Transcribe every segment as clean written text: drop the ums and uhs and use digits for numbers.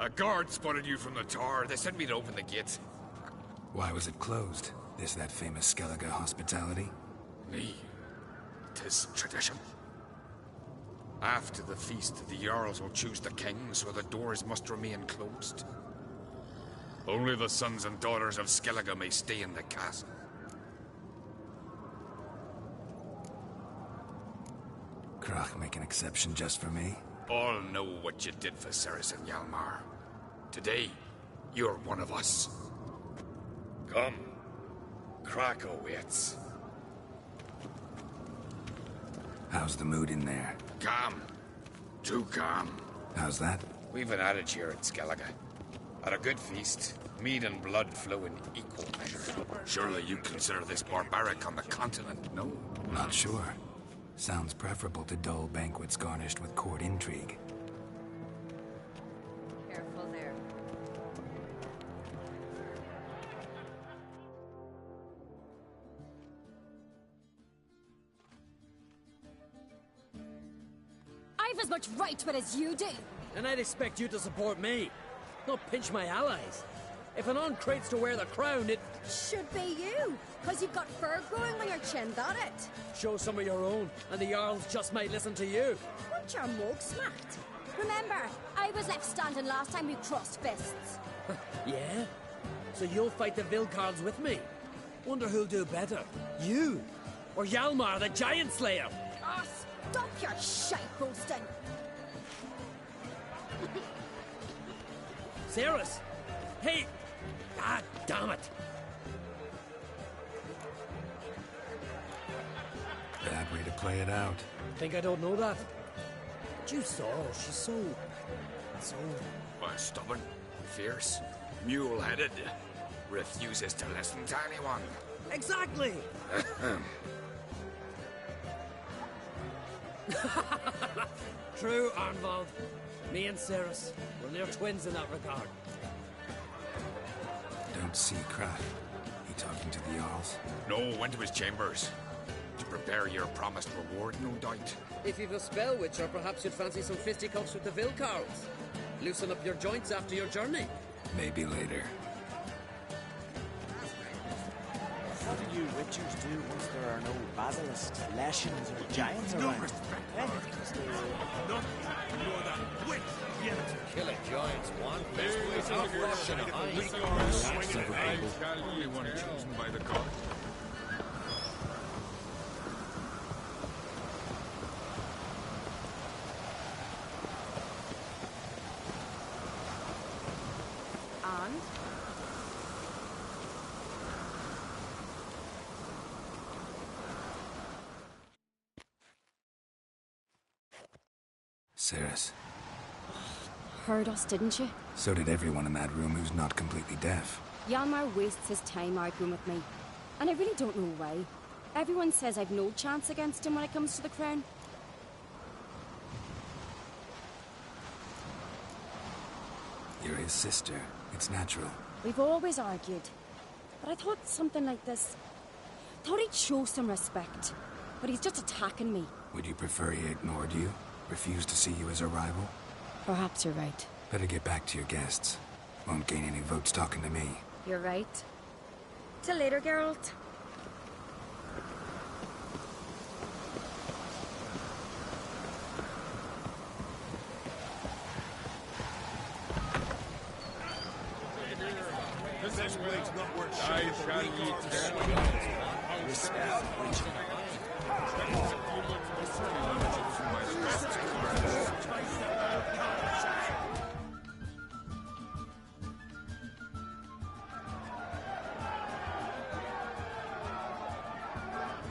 A guard spotted you from the tower. They sent me to open the gate. Why was it closed? Is that famous Skellige hospitality? Me. 'Tis tradition. After the feast, the Jarls will choose the king, so the doors must remain closed. Only the sons and daughters of Skellige may stay in the castle. Krach make an exception just for me? All know what you did for Ceres and Hjalmar. Today, you're one of us. Come. Krakow waits. How's the mood in there? Calm. Too calm. How's that? We've an adage here at Skellige. At a good feast, mead and blood flow in equal measure. Surely you consider this barbaric on the continent, no? Not sure. Sounds preferable to dull banquets garnished with court intrigue. Careful there. I've as much right to it as you do. And I'd expect you to support me, not pinch my allies. If an uncrate's to wear the crown, it Should be you, because you've got fur growing on your chin, that it? shows some of your own, and the Jarls just might listen to you. Want your mug smacked? Remember, I was left standing last time we crossed fists. Yeah? So you'll fight the Vilcarls with me? Wonder who'll do better, you or Hjalmar the Giant Slayer? Oh, stop your shite boasting. Ceres? Hey! God damn it! Bad way to play it out. Think I don't know that? But you saw, she's so... Well, stubborn, fierce, mule-headed. Refuses to listen to anyone. Exactly! True, Arnvald. Me and Ceres, we're near twins in that regard. Don't see Krach. He talking to the Jarls? No, went to his chambers. To prepare your promised reward, no doubt. If you've a spell witch, or perhaps you'd fancy some fisticuffs with the Vilcarls. Loosen up your joints after your journey. Maybe later. What do you witchers do once there are no basilisks, lashings, or giants around? No respect. Kill a giant's one best way to rush in a Only one chosen by the god. And? Ceres. Heard us, didn't you? So did everyone in that room who's not completely deaf. Hjalmar wastes his time arguing with me. And I really don't know why. Everyone says I've no chance against him when it comes to the crown. You're his sister. It's natural. We've always argued. But I thought something like this... Thought he'd show some respect. But he's just attacking me. Would you prefer he ignored you? Refused to see you as a rival? Perhaps you're right. Better get back to your guests. Won't gain any votes talking to me. You're right. Till later, Geralt. This blade's not worth I shall eat Respect witch.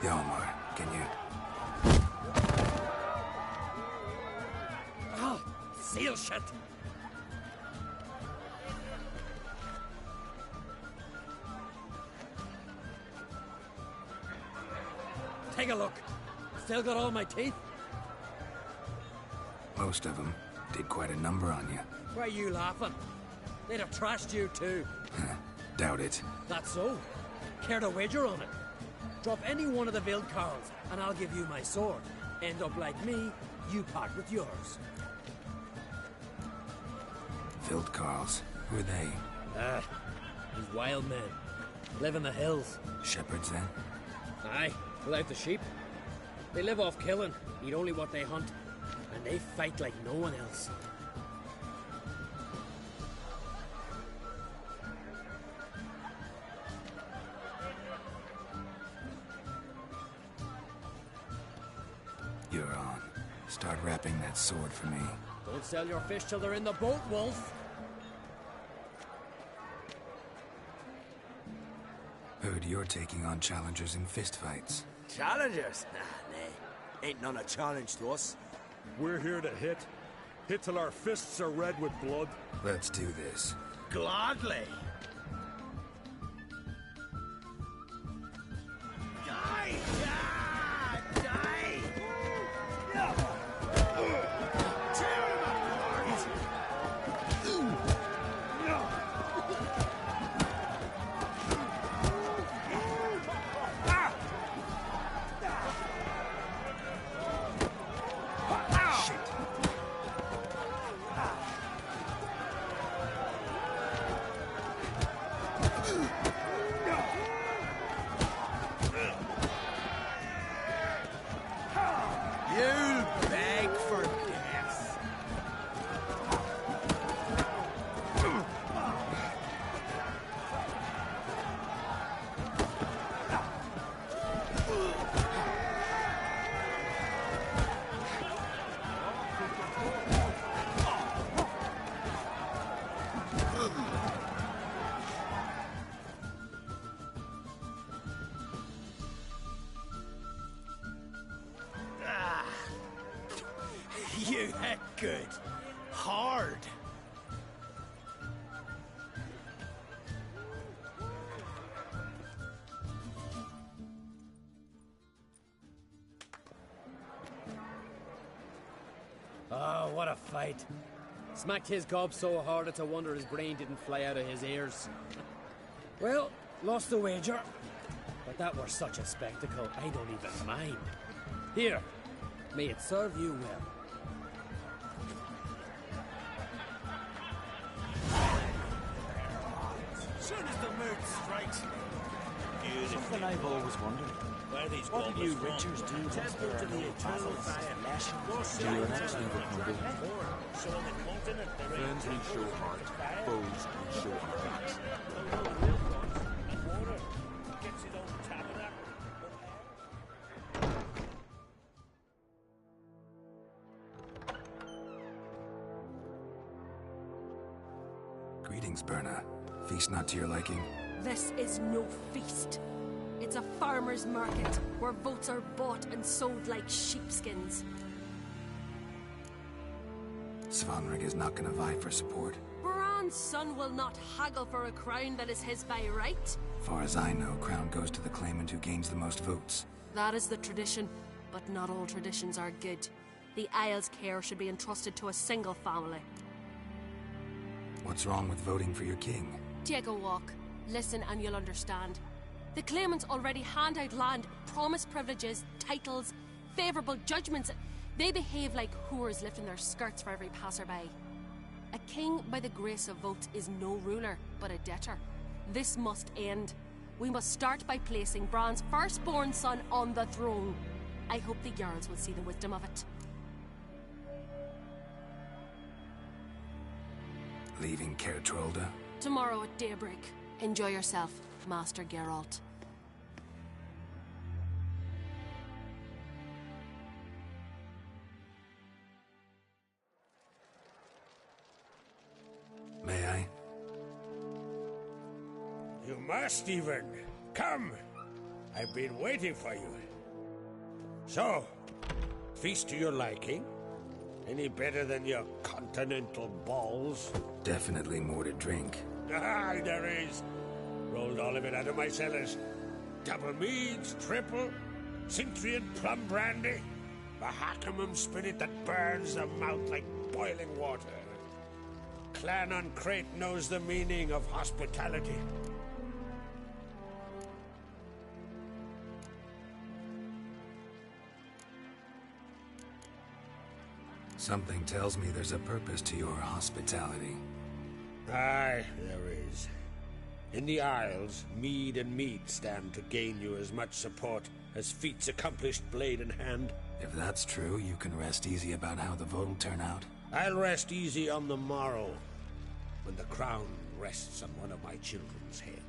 Hjalmar, can you... Oh, seal shit! Take a look. Still got all my teeth? Most of them did quite a number on you. Why are you laughing? They'd have trashed you too. Doubt it. That's so. Care to wager on it? Drop any one of the Vilcarls, and I'll give you my sword. End up like me, you part with yours. Vildkarls. Who are they? Ah, these wild men. Live in the hills. Shepherds, then? Aye, without the sheep. They live off killing, eat only what they hunt, and they fight like no one else. You're on. Start wrapping that sword for me. Don't sell your fish till they're in the boat, Wolf. Heard you're taking on challengers in fistfights. Challengers? Nah, nay. Ain't none a challenge to us. We're here to hit. Hit till our fists are red with blood. Let's do this. Gladly. Die! Die! Die! Tear him apart! You'll beg for death. You hit good. Hard. Oh, what a fight. Smacked his gob so hard it's a wonder his brain didn't fly out of his ears. Well, lost the wager. But that were such a spectacle, I don't even mind. Here, may it serve you well. Soon as the mood strikes me. Something I've always wondered. What did you Richards do once there are no battles and lashings? Your necks never crumble. Friends we show heart, foes we show heart. Greetings, Berna. Feast not to your liking? This is no feast. It's a farmer's market where votes are bought and sold like sheepskins. Svanrig is not gonna vie for support. Bran's son will not haggle for a crown that is his by right. Far as I know, crown goes to the claimant who gains the most votes. That is the tradition, but not all traditions are good. The Isle's care should be entrusted to a single family. What's wrong with voting for your king? Take a walk. Listen and you'll understand. The claimants already hand out land, promise privileges, titles, favourable judgments. They behave like whores lifting their skirts for every passerby. A king by the grace of votes is no ruler, but a debtor. This must end. We must start by placing Bran's firstborn son on the throne. I hope the Jarls will see the wisdom of it. Leaving Kaer Trolda? Tomorrow at daybreak. Enjoy yourself, Master Geralt. May I? You must even. Come. I've been waiting for you. So, feast to your liking? Any better than your continental balls? Definitely more to drink. Ah, there is. Rolled all of it out of my cellars. Double meads, triple, Cintrian plum brandy, a Hackamum spirit that burns the mouth like boiling water. Clan on Crate knows the meaning of hospitality. Something tells me there's a purpose to your hospitality. Aye, there is. In the Isles, mead and meat stand to gain you as much support as feats accomplished blade in hand. If that's true, you can rest easy about how the vote'll turn out. I'll rest easy on the morrow, when the crown rests on one of my children's heads.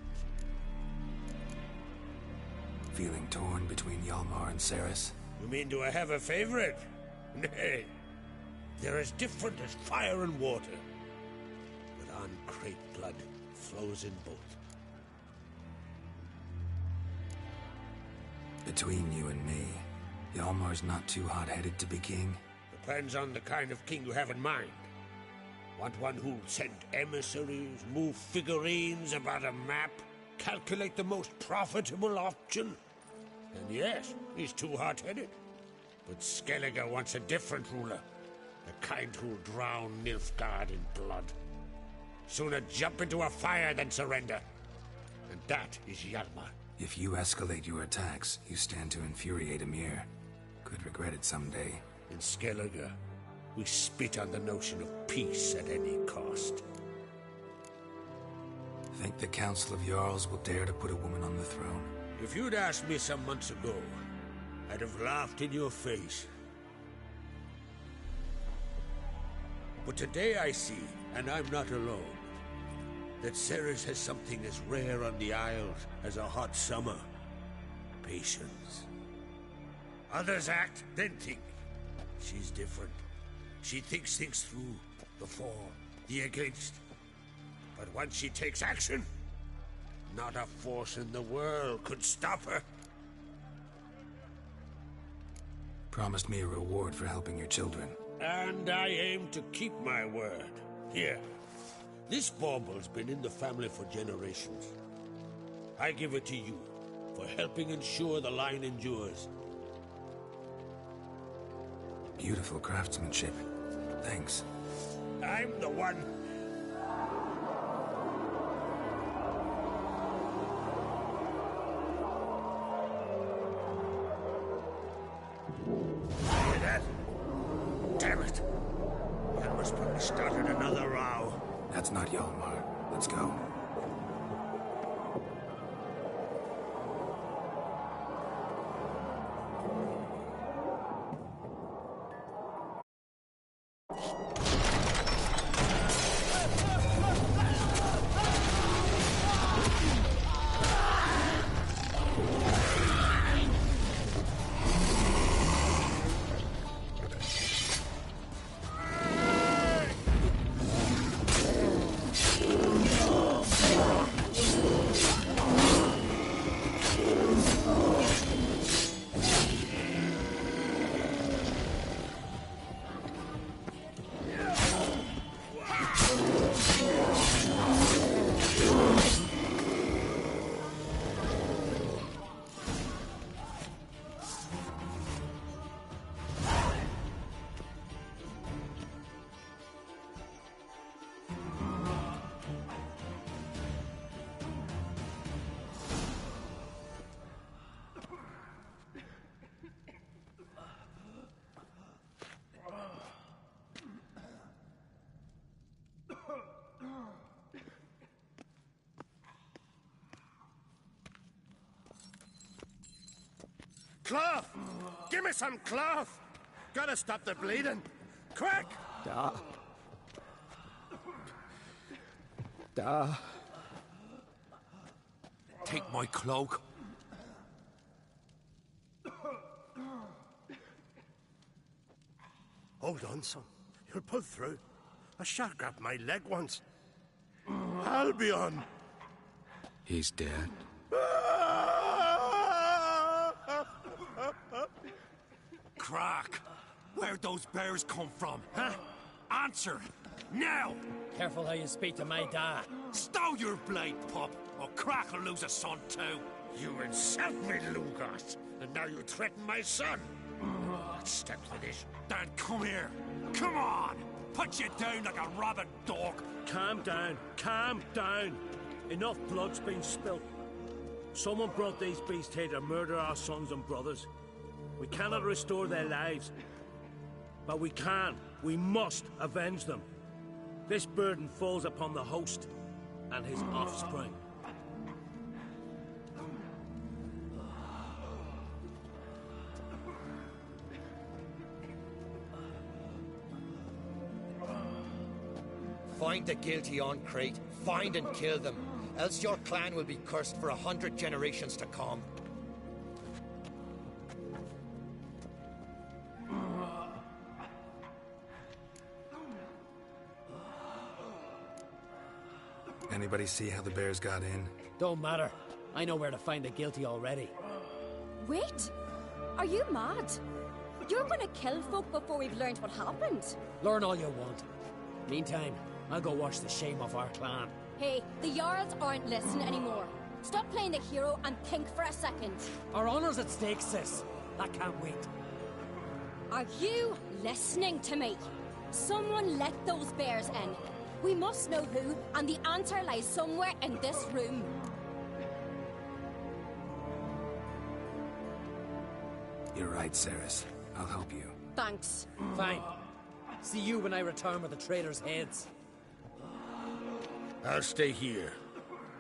Feeling torn between Hjalmar and Ceres? You mean do I have a favorite? Nay. They're as different as fire and water. But uncreate blood flows in both. Between you and me, Hjalmar's not too hot-headed to be king? Depends on the kind of king you have in mind. Want one who'll send emissaries, move figurines about a map, calculate the most profitable option? And yes, he's too hot-headed. But Skellige wants a different ruler. The kind who'll drown Nilfgaard in blood. Sooner jump into a fire than surrender. And that is Hjalmar. If you escalate your attacks, you stand to infuriate Emir. Could regret it someday. In Skellige, we spit on the notion of peace at any cost. Think the Council of Jarls will dare to put a woman on the throne? If you'd asked me some months ago, I'd have laughed in your face. But today I see, and I'm not alone, that Ceres has something as rare on the Isles as a hot summer. Patience. Others act, then think. She's different. She thinks things through, the for, the against. But once she takes action, not a force in the world could stop her. Promised me a reward for helping your children. And I aim to keep my word. Here. This bauble's been in the family for generations. I give it to you for helping ensure the line endures. Beautiful craftsmanship. Thanks. I'm the one. Hear that? Damn it. Hjalmar's probably started another row. That's not Hjalmar. Let's go. Cloth! Give me some cloth! Gotta stop the bleeding! Quick! Take my cloak. Hold on, son. You'll pull through. A shark grabbed my leg once. Albion! He's dead. Crack! Where'd those bears come from, huh? Answer! Now! Careful how you speak to my dad. Stow your blade, pup, or Crack will lose a son too. You insult me, Lugas, and now you threaten my son. Let's step for this. Dan, come here. Come on! Put you down like a rabid dog. Calm down. Calm down. Enough blood's been spilt. Someone brought these beasts here to murder our sons and brothers. We cannot restore their lives. But we can. We must avenge them. This burden falls upon the host and his offspring. Find the guilty on Crate, find and kill them, else your clan will be cursed for 100 generations to come. Anybody see how the bears got in? Don't matter. I know where to find the guilty already. Wait! Are you mad? You're gonna kill folk before we've learned what happened. Learn all you want. Meantime, I'll go wash the shame off our clan. Hey, the Jarls aren't listening anymore. Stop playing the hero and think for a second. Our honor's at stake, sis. That can't wait. Are you listening to me? Someone let those bears in. We must know who, and the answer lies somewhere in this room. You're right, Ceres. I'll help you. Thanks. Fine. See you when I return with the traitors' heads. I'll stay here.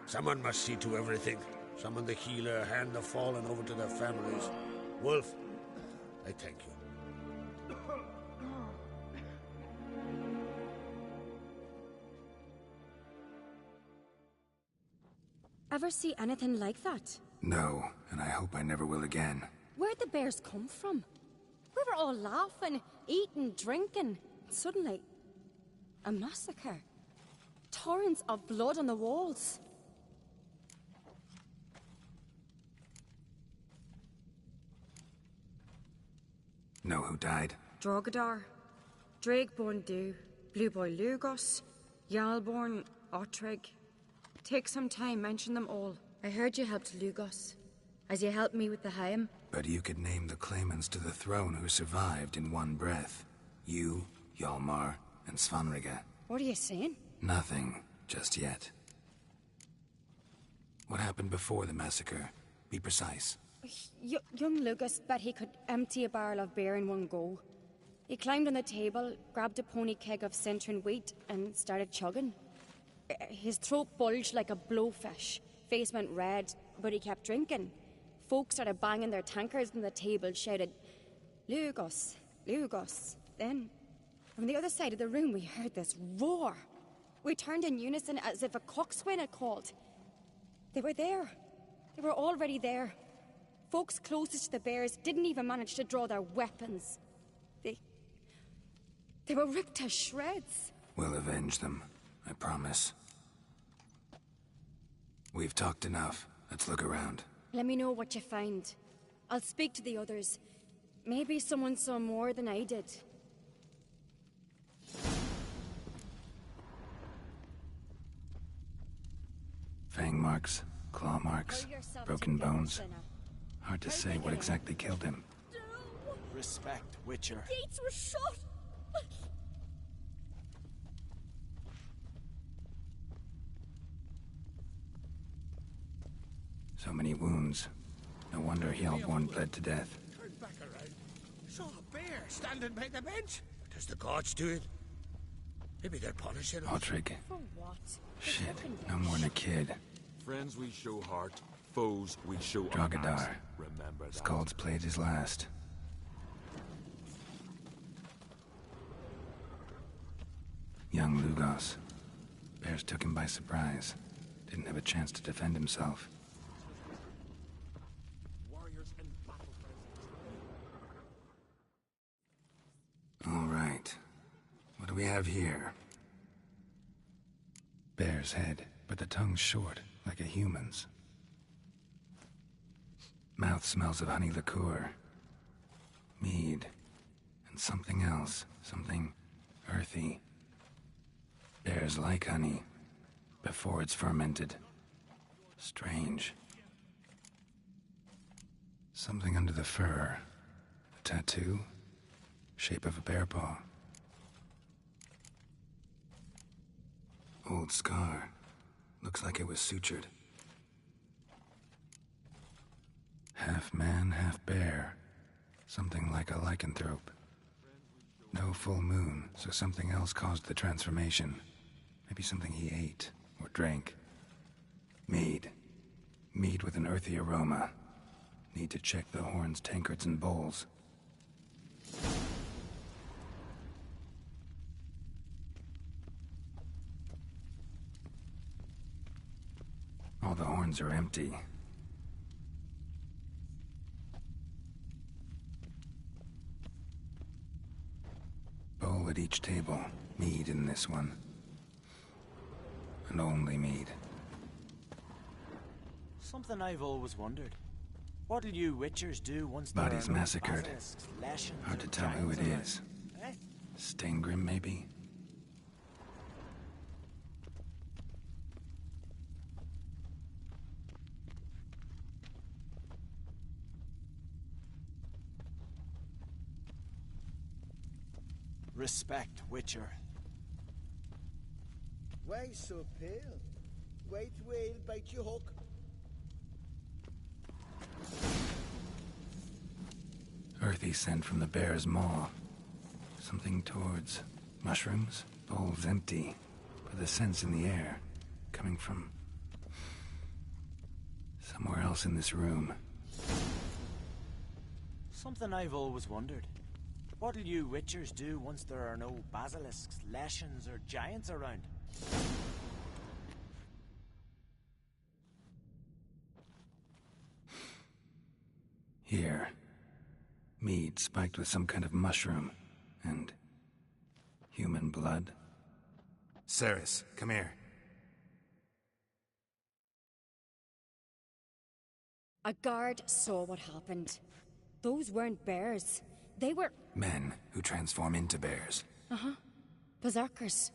Someone must see to everything. Summon the healer, hand the fallen over to their families. Wolf, I thank you. Ever see anything like that? No, and I hope I never will again. Where'd the bears come from? We were all laughing, eating, drinking. Suddenly, a massacre. Torrents of blood on the walls. Know who died? Drogadar, Drakeborn Du, Blue Boy Lugos, Jarlborn, Ottrig. Take some time, mention them all. I heard you helped Lugos, as you helped me with the Haim. But you could name the claimants to the throne who survived in one breath. You, Hjalmar, and Svanrige. What are you saying? Nothing, just yet. What happened before the massacre? Be precise. Young Lucas bet he could empty a barrel of beer in one go. He climbed on the table, grabbed a pony keg of Centron wheat, and started chugging. His throat bulged like a blowfish, face went red, but he kept drinking. Folks started banging their tankards on the table, shouted, Lugos, Lugos. Then, from the other side of the room, we heard this roar. We turned in unison as if a coxswain had called. They were there. They were already there. Folks closest to the bears didn't even manage to draw their weapons. They were ripped to shreds. We'll avenge them, I promise. We've talked enough. Let's look around. Let me know what you find. I'll speak to the others. Maybe someone saw more than I did. Fang marks, claw marks, broken bones. Hard to say what exactly killed him. Respect, Witcher. Gates were shut! So many wounds. No wonder Hjalborn bled to death. Turned back around. Saw a bear standing by the bench. Does the gods do it? Maybe they're punishing us. Ottrig. For what? Shit, no more than a kid. Friends we show heart, foes we show Drogadar. honor. Remember that. Skald's played his last. Young Lugos. Bears took him by surprise. Didn't have a chance to defend himself. All right. What do we have here? Bear's head, but the tongue's short, like a human's. Mouth smells of honey liqueur. Mead. And something else. Something earthy. Bears like honey. Before it's fermented. Strange. Something under the fur. A tattoo? Shape of a bear paw. Old scar. Looks like it was sutured. Half man, half bear. Something like a lycanthrope. No full moon, so something else caused the transformation. Maybe something he ate or drank. Mead. Mead with an earthy aroma. Need to check the horns, tankards, and bowls. All the horns are empty. Bowl at each table. Mead in this one. And only mead. Something I've always wondered. What'll you witchers do once Bodies there are no massacred. basilisks, lashings, Hard to or tell who it giants is. around? Eh? Stengrim, maybe? Respect, witcher. Why so pale? White whale bite you hook? Earthy scent from the bear's maw. Something towards mushrooms. Bowls empty, but the scent's in the air. Coming from somewhere else in this room. Something I've always wondered. What'll you witchers do once there are no basilisks, lashings, or giants around? Here. Mead spiked with some kind of mushroom. And human blood. Ceres, come here. A guard saw what happened. Those weren't bears. They were... Men who transform into bears. Uh-huh. Berserkers.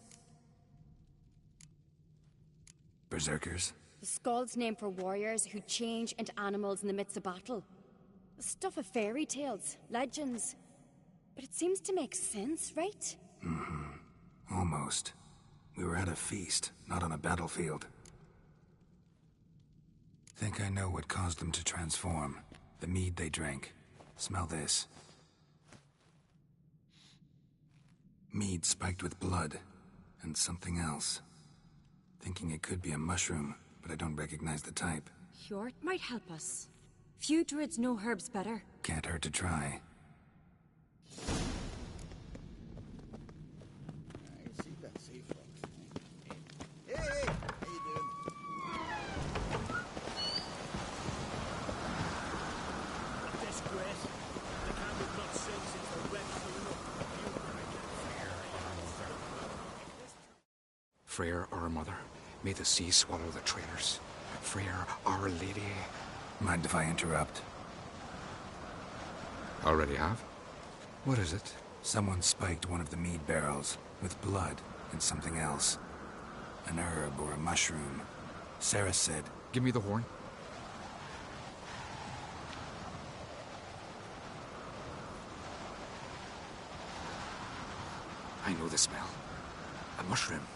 Berserkers? The Skald's name for warriors who change into animals in the midst of battle. The stuff of fairy tales, legends. But it seems to make sense, right? Mm-hmm. Almost. We were at a feast, not on a battlefield. Think I know what caused them to transform. The mead they drank. Smell this. Mead spiked with blood. And something else. Thinking it could be a mushroom, but I don't recognize the type. Hjort might help us. Few druids know herbs better. Can't hurt to try. I see that sea fox. Hey, how you doing? Disgrace. The camp has not seen since the red flew up. Freyr, our mother, may the sea swallow the traitors. Freyr, our lady. Mind if I interrupt? Already have? What is it? Someone spiked one of the mead barrels with blood and something else. An herb or a mushroom. Sarah said... Give me the horn. I know the smell. A mushroom.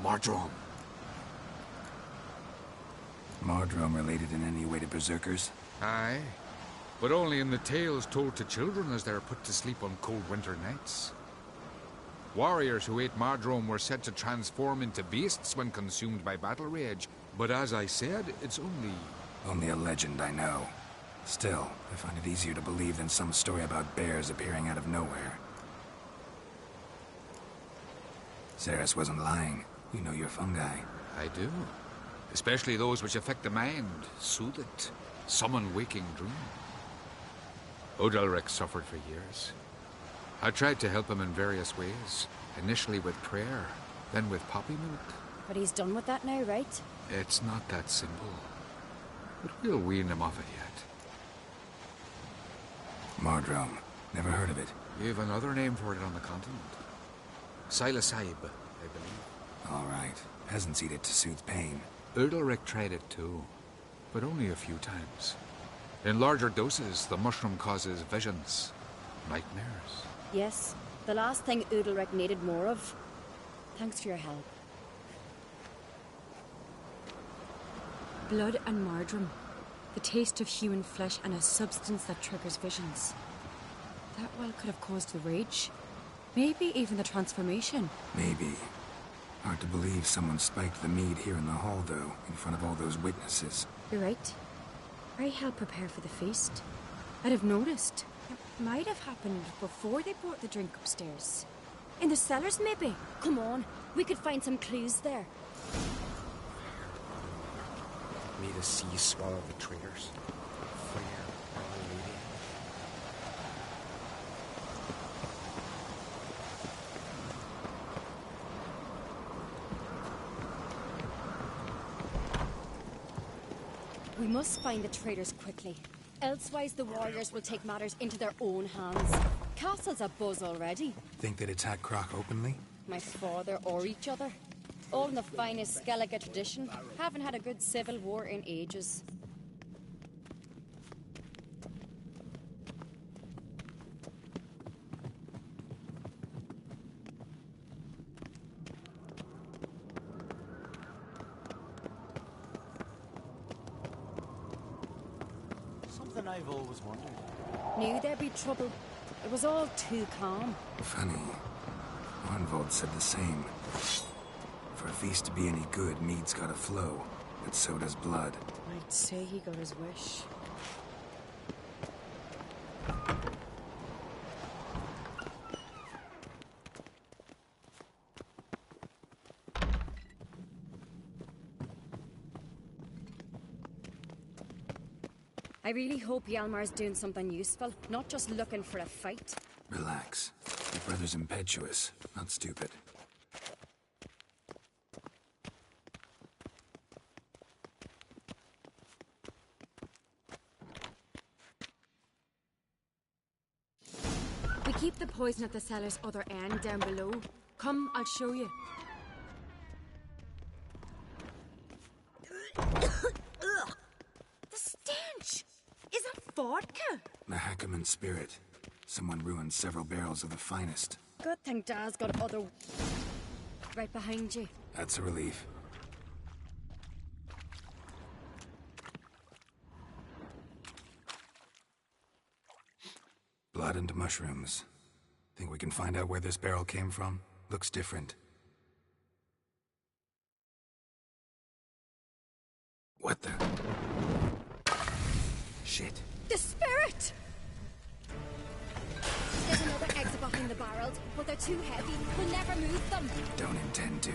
Mardrome. Mardrome related in any way to berserkers? Aye. But only in the tales told to children as they're put to sleep on cold winter nights. Warriors who ate Mardrome were said to transform into beasts when consumed by battle rage. But as I said, it's only... Only a legend, I know. Still, I find it easier to believe than some story about bears appearing out of nowhere. Ceres wasn't lying. You know your fungi. I do. Especially those which affect the mind, soothe it, summon waking dream. Odalric suffered for years. I tried to help him in various ways. Initially with prayer, then with poppy milk. But he's done with that now, right? It's not that simple. But we'll wean him off it yet. Mardrome. Never heard of it. We've another name for it on the continent. Psilocybe, I believe. All right. Peasants eat it to soothe pain. Odalric tried it too, but only a few times. In larger doses, the mushroom causes visions, nightmares. Yes, the last thing Udalric needed more of. Thanks for your help. Blood and Mardrome. The taste of human flesh and a substance that triggers visions. That well could have caused the rage. Maybe even the transformation. Maybe. Hard to believe someone spiked the mead here in the hall, though, in front of all those witnesses. You're right. I helped prepare for the feast. I'd have noticed. It might have happened before they brought the drink upstairs. In the cellars, maybe? Come on, we could find some clues there. May the sea swallow the traitors. Fair, Our Lady. We must find the traitors quickly. Elsewise, the warriors will take matters into their own hands. Castle's abuzz already. Think they'd attack Croc openly? My father or each other. All in the finest Skellige tradition. Haven't had a good civil war in ages. Something I've always wondered. Knew there'd be trouble. It was all too calm. Funny. Morhen said the same. For a feast to be any good, mead's gotta flow, but so does blood. I'd say he got his wish. I really hope Hjalmar's doing something useful, not just looking for a fight. Relax. Your brother's impetuous, not stupid. We keep the poison at the cellar's other end down below. Come, I'll show you. Ugh. The stench! Is that vodka? Mahakaman spirit. Someone ruined several barrels of the finest. Good thing Dad's got other... Right behind you. That's a relief. Blood and mushrooms. Think we can find out where this barrel came from? Looks different. What the? Shit. The spirit! There's another exit behind the barrels, but they're too heavy. We'll never move them. Don't intend to.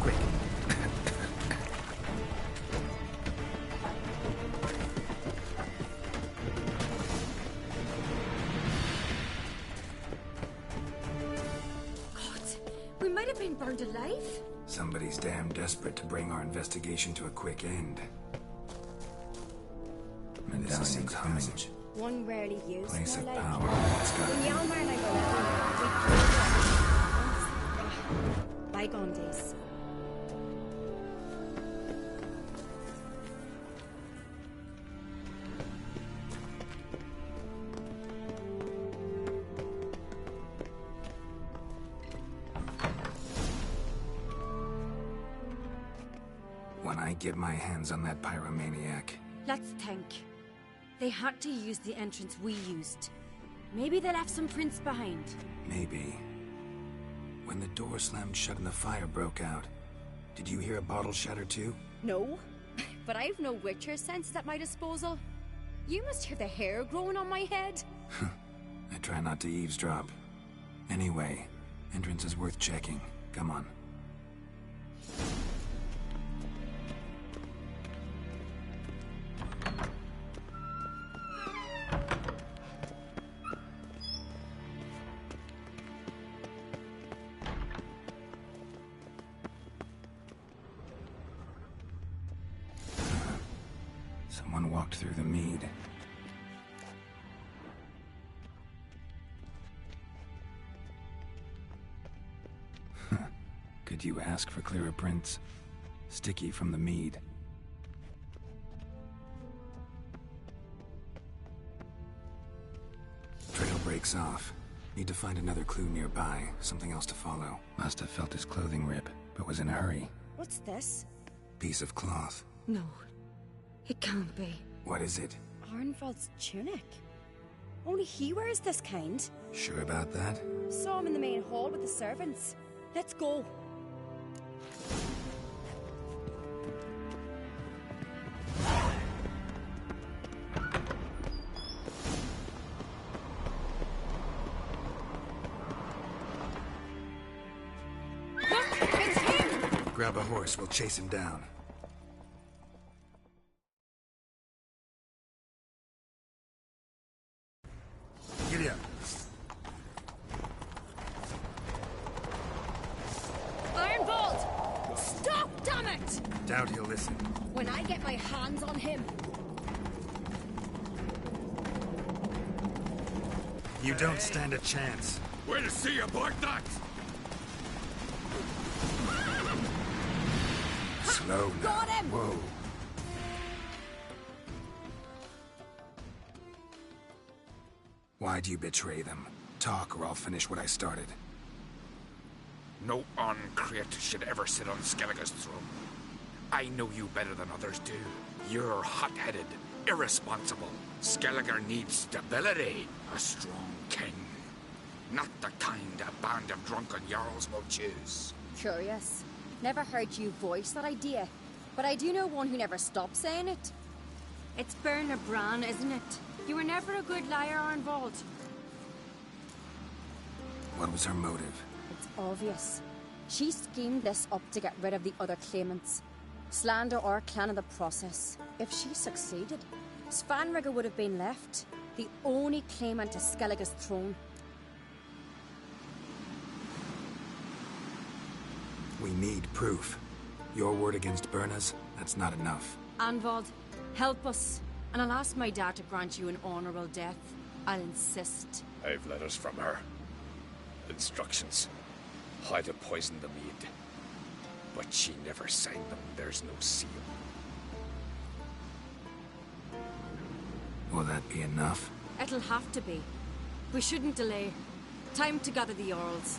Quick. We might have been burned alive. Somebody's damn desperate to bring our investigation to a quick end. Medallion's humming. One rarely used. Place of like. power. It's got When Hjalmar and I go out, we bygone days. When I get my hands on that pyromaniac. Let's think. They had to use the entrance we used. Maybe they left some prints behind. Maybe. When the door slammed shut and the fire broke out, did you hear a bottle shatter too? No, but I've no witcher senses at my disposal. You must hear the hair growing on my head. I try not to eavesdrop. Anyway, entrance is worth checking. Come on. Someone walked through the mead. Could you ask for clearer prints? Sticky from the mead. Trail breaks off. Need to find another clue nearby, something else to follow. Must have felt his clothing rip, but was in a hurry. What's this? Piece of cloth. No, it can't be. What is it? Arnvald's tunic. Only he wears this kind. Sure about that? Saw him in the main hall with the servants. Let's go. Grab a horse, we'll chase him down. Giddy up. Iron Bolt! Stop, damn it! Doubt he'll listen. When I get my hands on him. You don't stand a chance. We'll see about that! Slow now. Got him! Whoa. Why'd you betray them? Talk, or I'll finish what I started. No Uncreate should ever sit on Skellige's throne. I know you better than others do. You're hot-headed, irresponsible. Skellige needs stability. A strong king. Not the kind a band of drunken jarls will choose. Curious. Never heard you voice that idea, but I do know one who never stops saying it. It's Berna Bran, isn't it? You were never a good liar, Arnvald. What was her motive? It's obvious. She schemed this up to get rid of the other claimants. Slander our clan in the process. If she succeeded, Svanrigger would have been left, the only claimant to Skellige's throne. We need proof. Your word against Berna's, that's not enough. Arnvald, help us. And I'll ask my dad to grant you an honorable death. I'll insist. I've letters from her. Instructions. How to poison the mead. But she never signed them. There's no seal. Will that be enough? It'll have to be. We shouldn't delay. Time to gather the Jarls.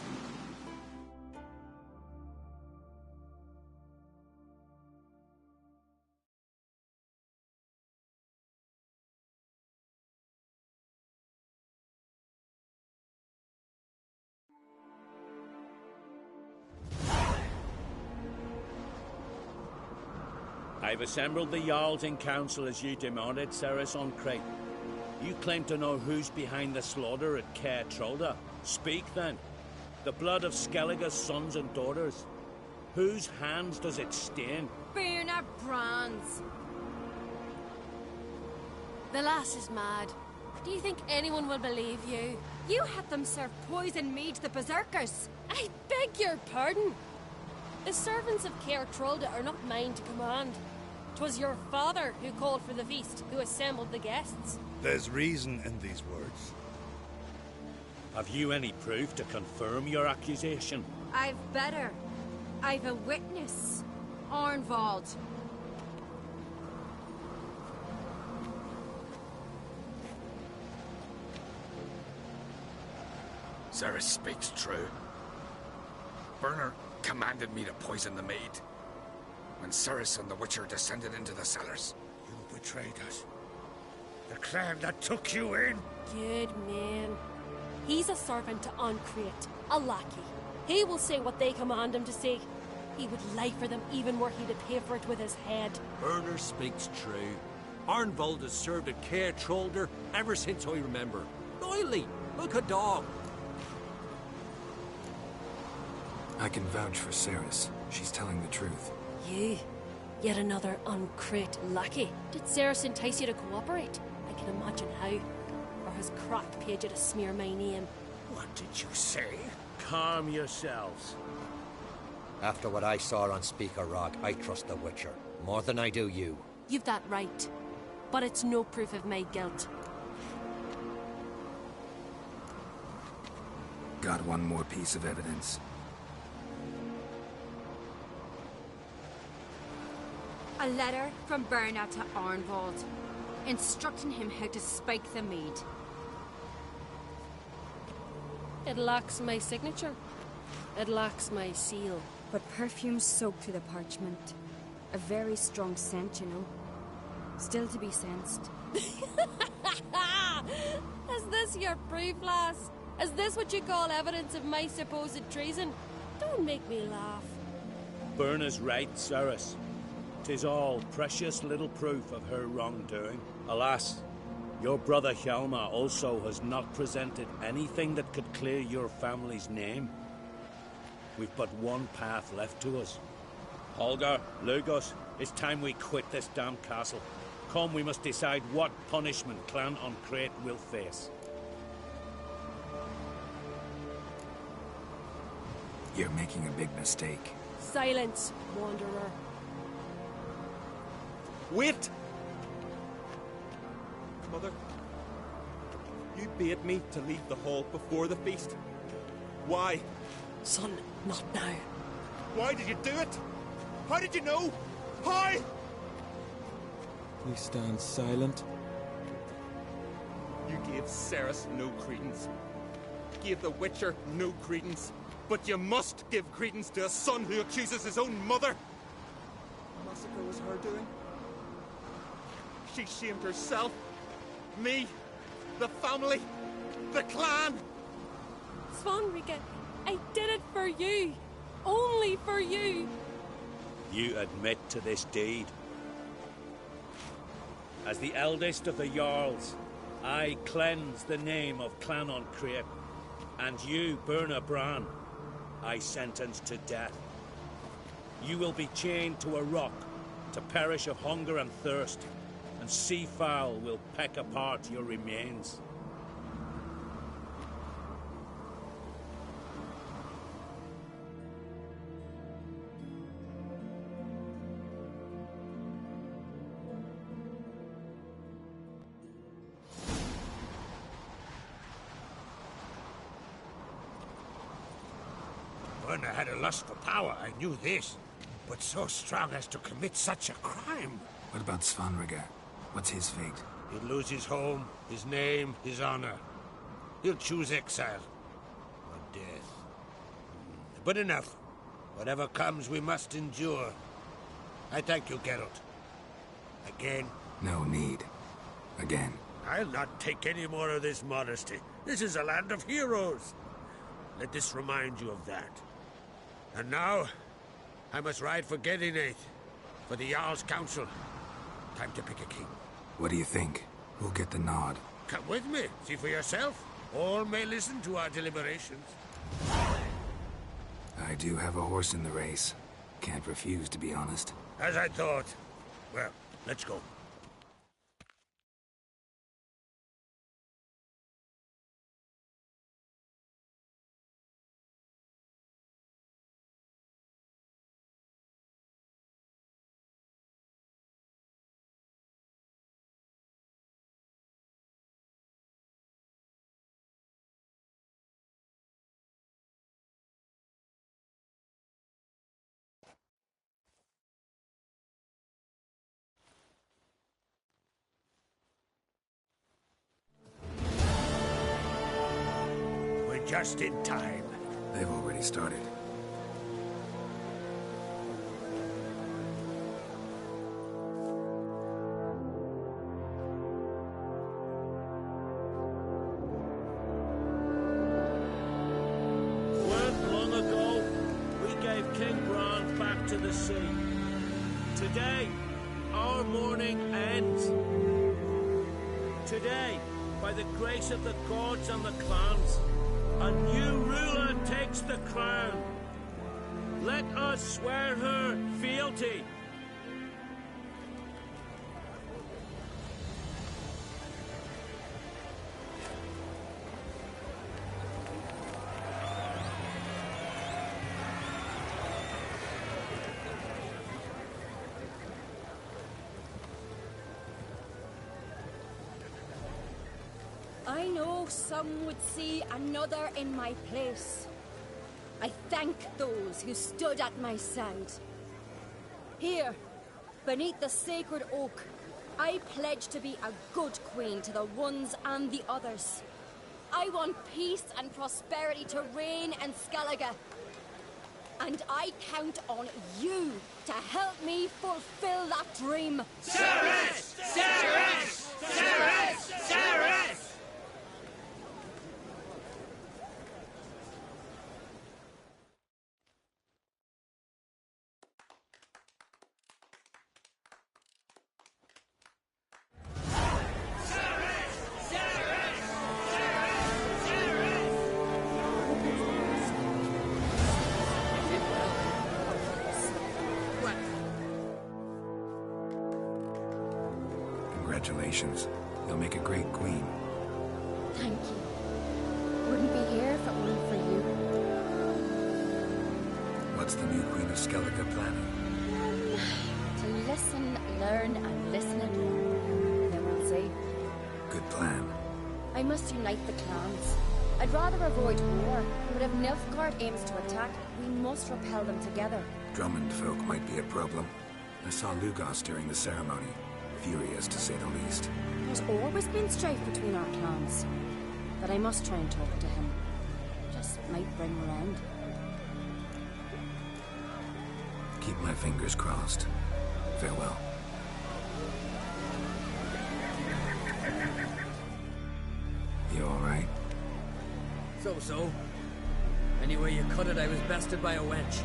I've assembled the Jarls in council as you demanded, Ceres on Crate. You claim to know who's behind the slaughter at Kaer. Speak then. The blood of Skellige's sons and daughters. Whose hands does it stain? Berna Bran's. The lass is mad. Do you think anyone will believe you? You had them serve poison mead to the berserkers. I beg your pardon. The servants of Kaer are not mine to command. 'Twas your father who called for the feast, who assembled the guests. There's reason in these words. Have you any proof to confirm your accusation? I've better. I've a witness. Arnvald. Ceres speaks true. Berna commanded me to poison the maid. When Ceres and the Witcher descended into the cellars. You betrayed us. The clan that took you in. Good man. He's a servant to Uncreate, a lackey. He will say what they command him to say. He would lie for them even were he to pay for it with his head. Berner speaks true. Arnvald has served at Kaer ever since I remember. Loyally, like a dog. I can vouch for Ceres. She's telling the truth. You? Yet another Uncreate lackey. Did Ceres entice you to cooperate? I can imagine how. Or has Crack paid you to smear my name? What did you say? Calm yourselves. After what I saw on Speaker Rock, I trust the Witcher. More than I do you. You've that right. But it's no proof of my guilt. Got one more piece of evidence. A letter from Berna to Arnvald, instructing him how to spike the mead. It lacks my signature. It lacks my seal. But perfume soaked through the parchment. A very strong scent, you know. Still to be sensed. Has this your proof, lass? Is this what you call evidence of my supposed treason? Don't make me laugh. Berna's right, Ceres. 'Tis all precious little proof of her wrongdoing. Alas, your brother Hjalmar also has not presented anything that could clear your family's name. We've but one path left to us. Holger, Lugos, it's time we quit this damn castle. Come, we must decide what punishment Clan on Crete will face. You're making a big mistake. Silence, wanderer. Wait! Mother, you bade me to leave the hall before the feast. Why? Son, not now. Why did you do it? How did you know? How? You stand silent. You gave Ceres no credence. Gave the Witcher no credence. But you must give credence to a son who accuses his own mother. The massacre was her doing. She shamed herself. Me. The family. The clan. Svanrika, I did it for you. Only for you. You admit to this deed. As the eldest of the Jarls, I cleanse the name of Clan on Crete, and you, Berna Bran, I sentence to death. You will be chained to a rock to perish of hunger and thirst, and sea fowl will peck apart your remains. Berna had a lust for power, I knew this. But so strong as to commit such a crime. What about Svanrika? What's his fate? He'll lose his home, his name, his honor. He'll choose exile. Or death. But enough. Whatever comes, we must endure. I thank you, Geralt. Again. No need. Again. I'll not take any more of this modesty. This is a land of heroes. Let this remind you of that. And now, I must ride for Gedinate, for the Jarl's Council. Time to pick a king. What do you think? Who'll get the nod? Come with me, see for yourself. All may listen to our deliberations. I do have a horse in the race. Can't refuse, to be honest. As I thought. Well, let's go. Just in time. They've already started. Weren't long ago, we gave King Bran back to the sea. Today, our mourning ends. Today, by the grace of the gods and the clans, a new ruler takes the crown. Let us swear her fealty. I know some would see another in my place. I thank those who stood at my side. Here, beneath the sacred oak, I pledge to be a good queen to the ones and the others. I want peace and prosperity to reign in Skellige. And I count on you to help me fulfill that dream. Ceres! Ceres! Ceres! Ceres! Congratulations. You'll make a great queen. Thank you. Wouldn't be here if it weren't for you. What's the new Queen of Skellige planning? To listen, learn, and listen again. Then we'll see. Good plan. I must unite the clans. I'd rather avoid war, but if Nilfgaard aims to attack, we must repel them together. Drummond folk might be a problem. I saw Lugos during the ceremony. Furious, to say the least. There's always been strife between our clans. But I must try and talk to him. Just might bring him around. Keep my fingers crossed. Farewell. You alright? So. Any way you cut it, I was bested by a wench.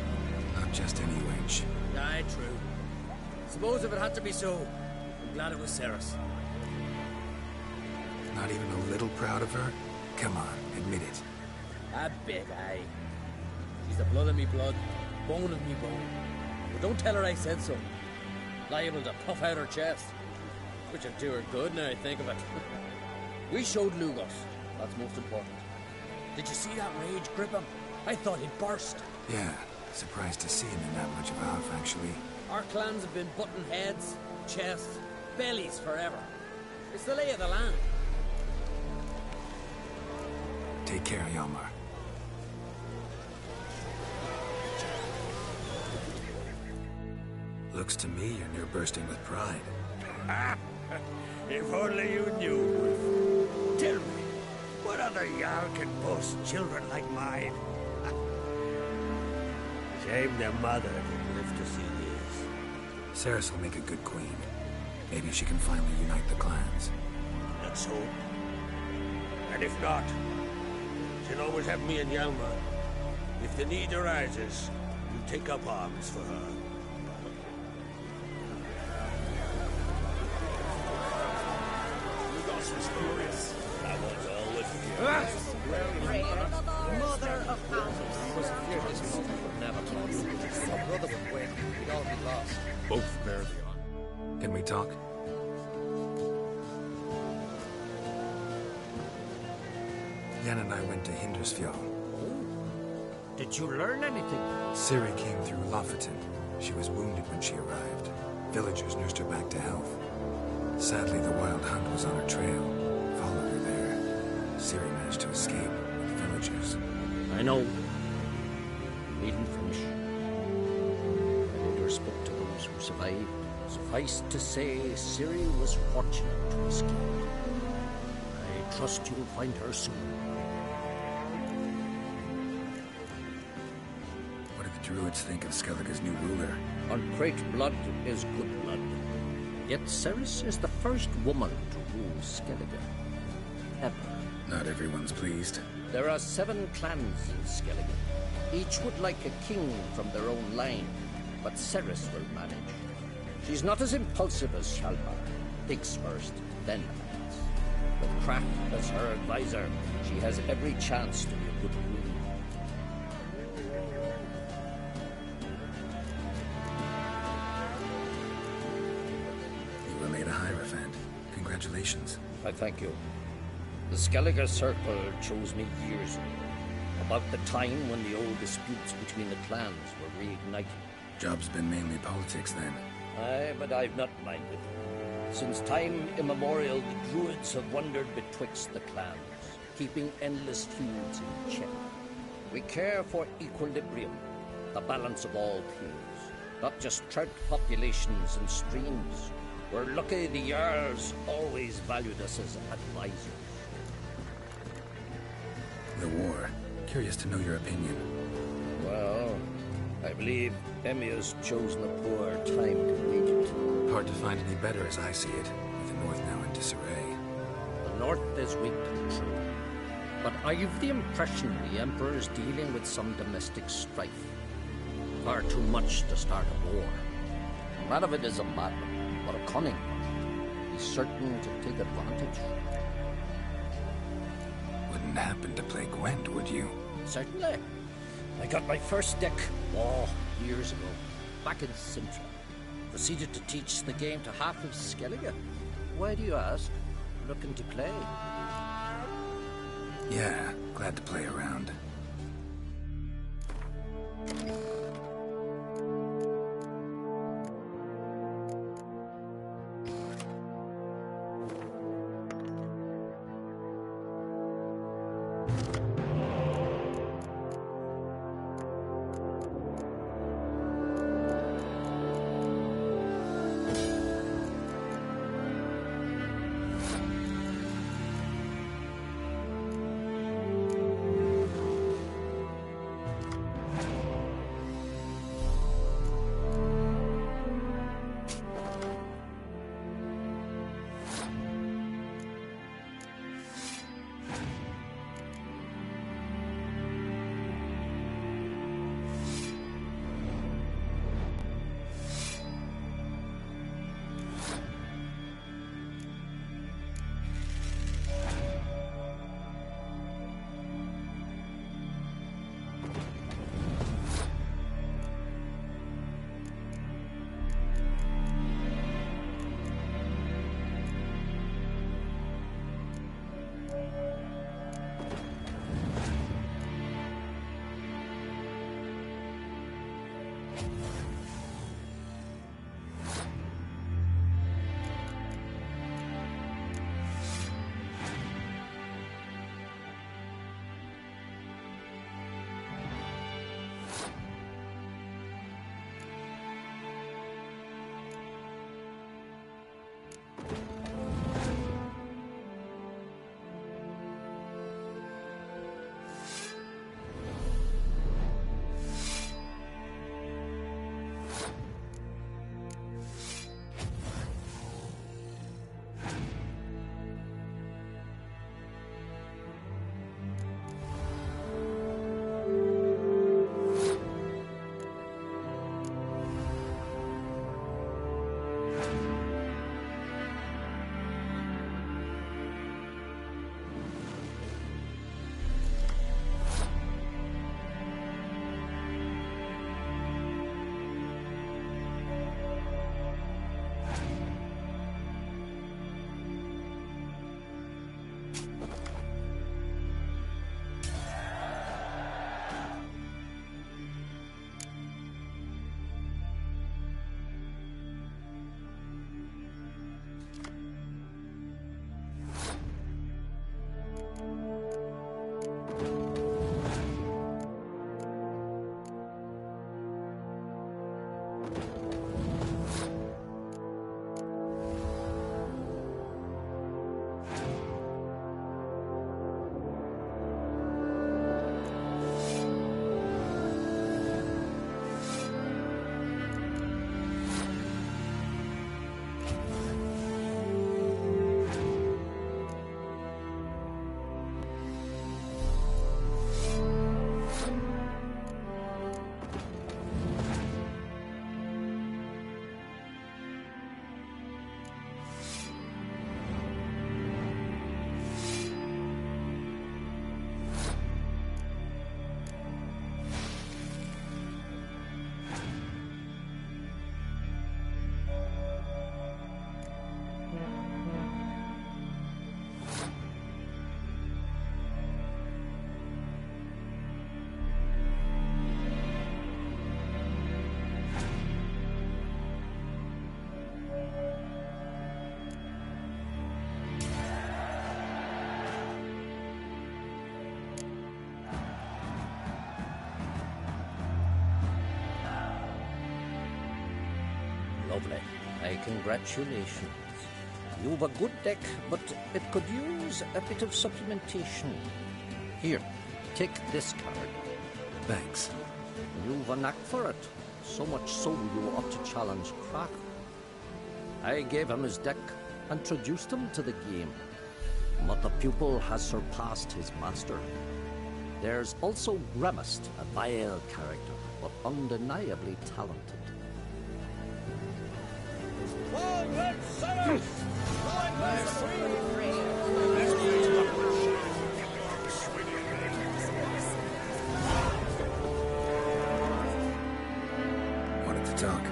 Not just any wench. Aye, true. Suppose if it had to be so, I'm glad it was Ceres. Not even a little proud of her? Come on, admit it. A bit, aye. She's the blood of me blood, bone of me bone. But don't tell her I said so. Liable to puff out her chest. Which would do her good now I think of it. We showed Lugos. That's most important. Did you see that rage grip him? I thought he'd burst. Yeah, surprised to see him in that much of a huff, actually. Our clans have been butting heads, chests, bellies forever. It's the lay of the land. Take care, Hjalmar. Looks to me you're near bursting with pride. If only you knew, Wolf. Tell me, what other Jarl can boast children like mine? Shame their mother didn't live to see this. Ceres will make a good queen. Maybe she can finally unite the clans. Let's hope. And if not, she'll always have me and Hjalmar. If the need arises, you take up arms for her. Lugos was furious. I was always furious. Mother of houses. He was a fearless mother, but never lost. My brother would win. We'd all be lost. Both barely on. Can we talk? Yen and I went to Hindersfjall. Did you learn anything? Ciri came through Lofoten. She was wounded when she arrived. Villagers nursed her back to health. Sadly, the Wild Hunt was on her trail. Followed her there. Ciri managed to escape with villagers. I know. Needn't finish. I later spoke to those who survived. Suffice to say, Ciri was fortunate to escape. I trust you'll find her soon. What do the Druids think of Skellige's new ruler? Uncrate blood is good blood. Yet Ceres is the first woman to rule Skellige. Ever. Not everyone's pleased. There are 7 clans in Skellige. Each would like a king from their own line, but Ceres will manage. She's not as impulsive as Hjalmar. Thinks first, then acts. With Crack as her advisor, she has every chance to be a good queen. You were made a Hierophant. Congratulations. I thank you. The Skellige Circle chose me years ago, about the time when the old disputes between the clans were reignited. Job's been mainly politics then. Aye, but I've not minded. Since time immemorial, the Druids have wandered betwixt the clans, keeping endless feuds in check. We care for equilibrium, the balance of all peers, not just trout populations and streams. We're lucky the Jarls always valued us as advisors. The war. Curious to know your opinion. Well, I believe Emia's chosen a poor time to wage it. Hard to find any better as I see it, with the North now in disarray. The North is weak and true, but I've the impression the Emperor is dealing with some domestic strife. Far too much to start a war. Radovid is a madman, but a cunning one. He's certain to take advantage. Wouldn't happen to play Gwent, would you? Certainly. I got my first deck, years ago, back in Sintra. Proceeded to teach the game to half of Skellige. Why do you ask? Looking to play? Yeah, glad to play around. Lovely. Congratulations. You've a good deck, but it could use a bit of supplementation. Here, take this card. Thanks. You've a knack for it. So much so you ought to challenge Crack. I gave him his deck, introduced him to the game. But the pupil has surpassed his master. There's also Remist, a vile character, but undeniably talented. Wanted to talk.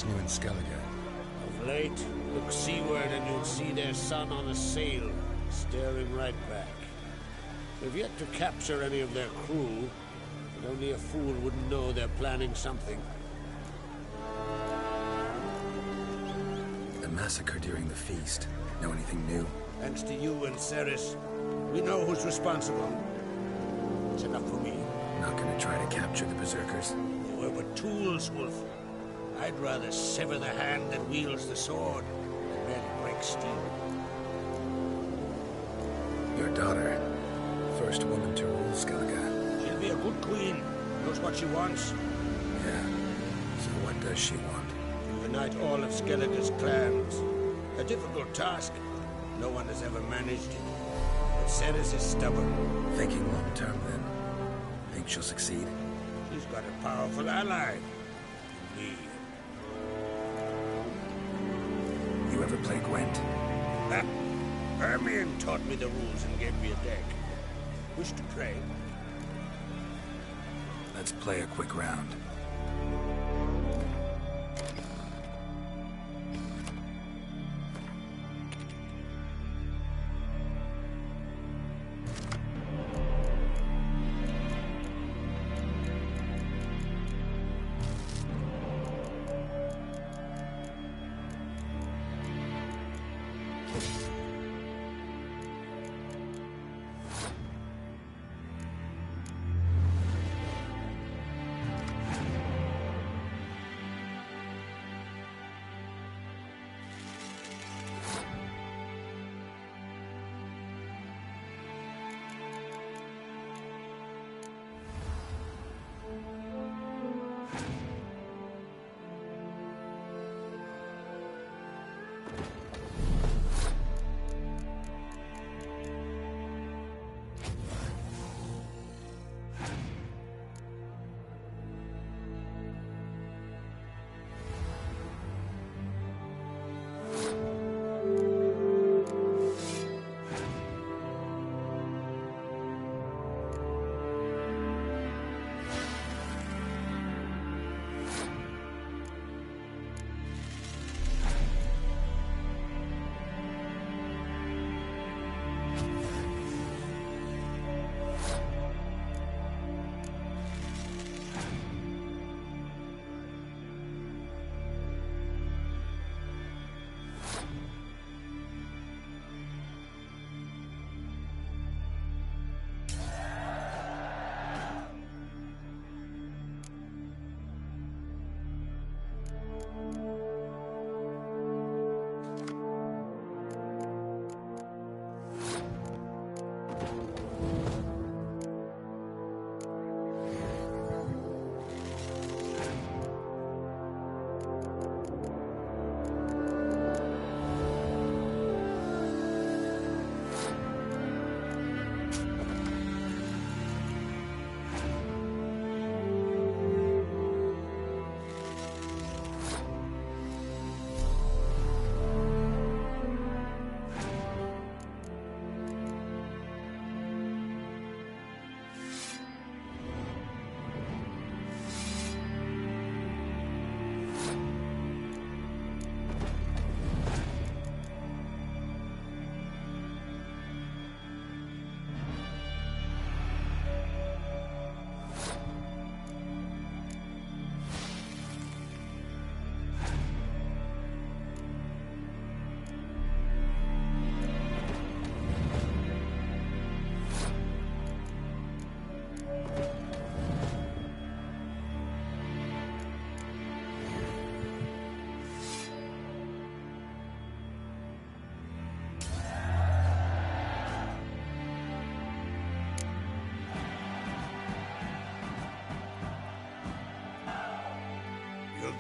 new in Skellige? Of late, look seaward and you'll see their sun on a sail, staring right back. We've yet to capture any of their crew, but only a fool wouldn't know they're planning something. The massacre during the feast. Know anything new? Thanks to you and Ceres, we know who's responsible. It's enough for me. Not gonna try to capture the berserkers? They were but tools, Wolf. I'd rather sever the hand that wields the sword than let it break steel. Your daughter. First woman to rule Skellige. She'll be a good queen. Knows what she wants. Yeah. So what does she want? To unite all of Skellige's clans. A difficult task. No one has ever managed it. But Ceres is stubborn. Thinking long term, then? Think she'll succeed? She's got a powerful ally. Me. You ever play Gwent? Hermione taught me the rules and gave me a deck. Wish to play? Let's play a quick round.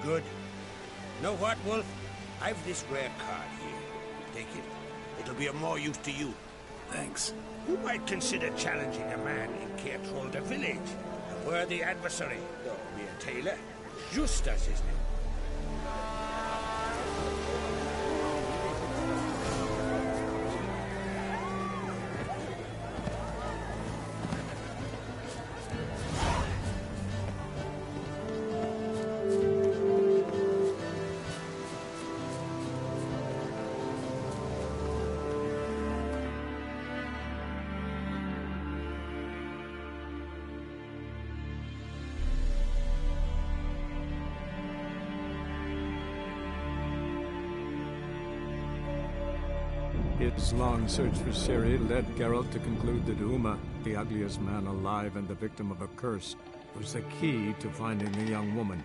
Good. Know what, Wolf? I've this rare card here. Take it. It'll be of more use to you. Thanks. You might consider challenging a man in Kaer village. A worthy adversary, though be a tailor. Justus his name. His long search for Ciri led Geralt to conclude that Uma, the ugliest man alive and the victim of a curse, was the key to finding the young woman.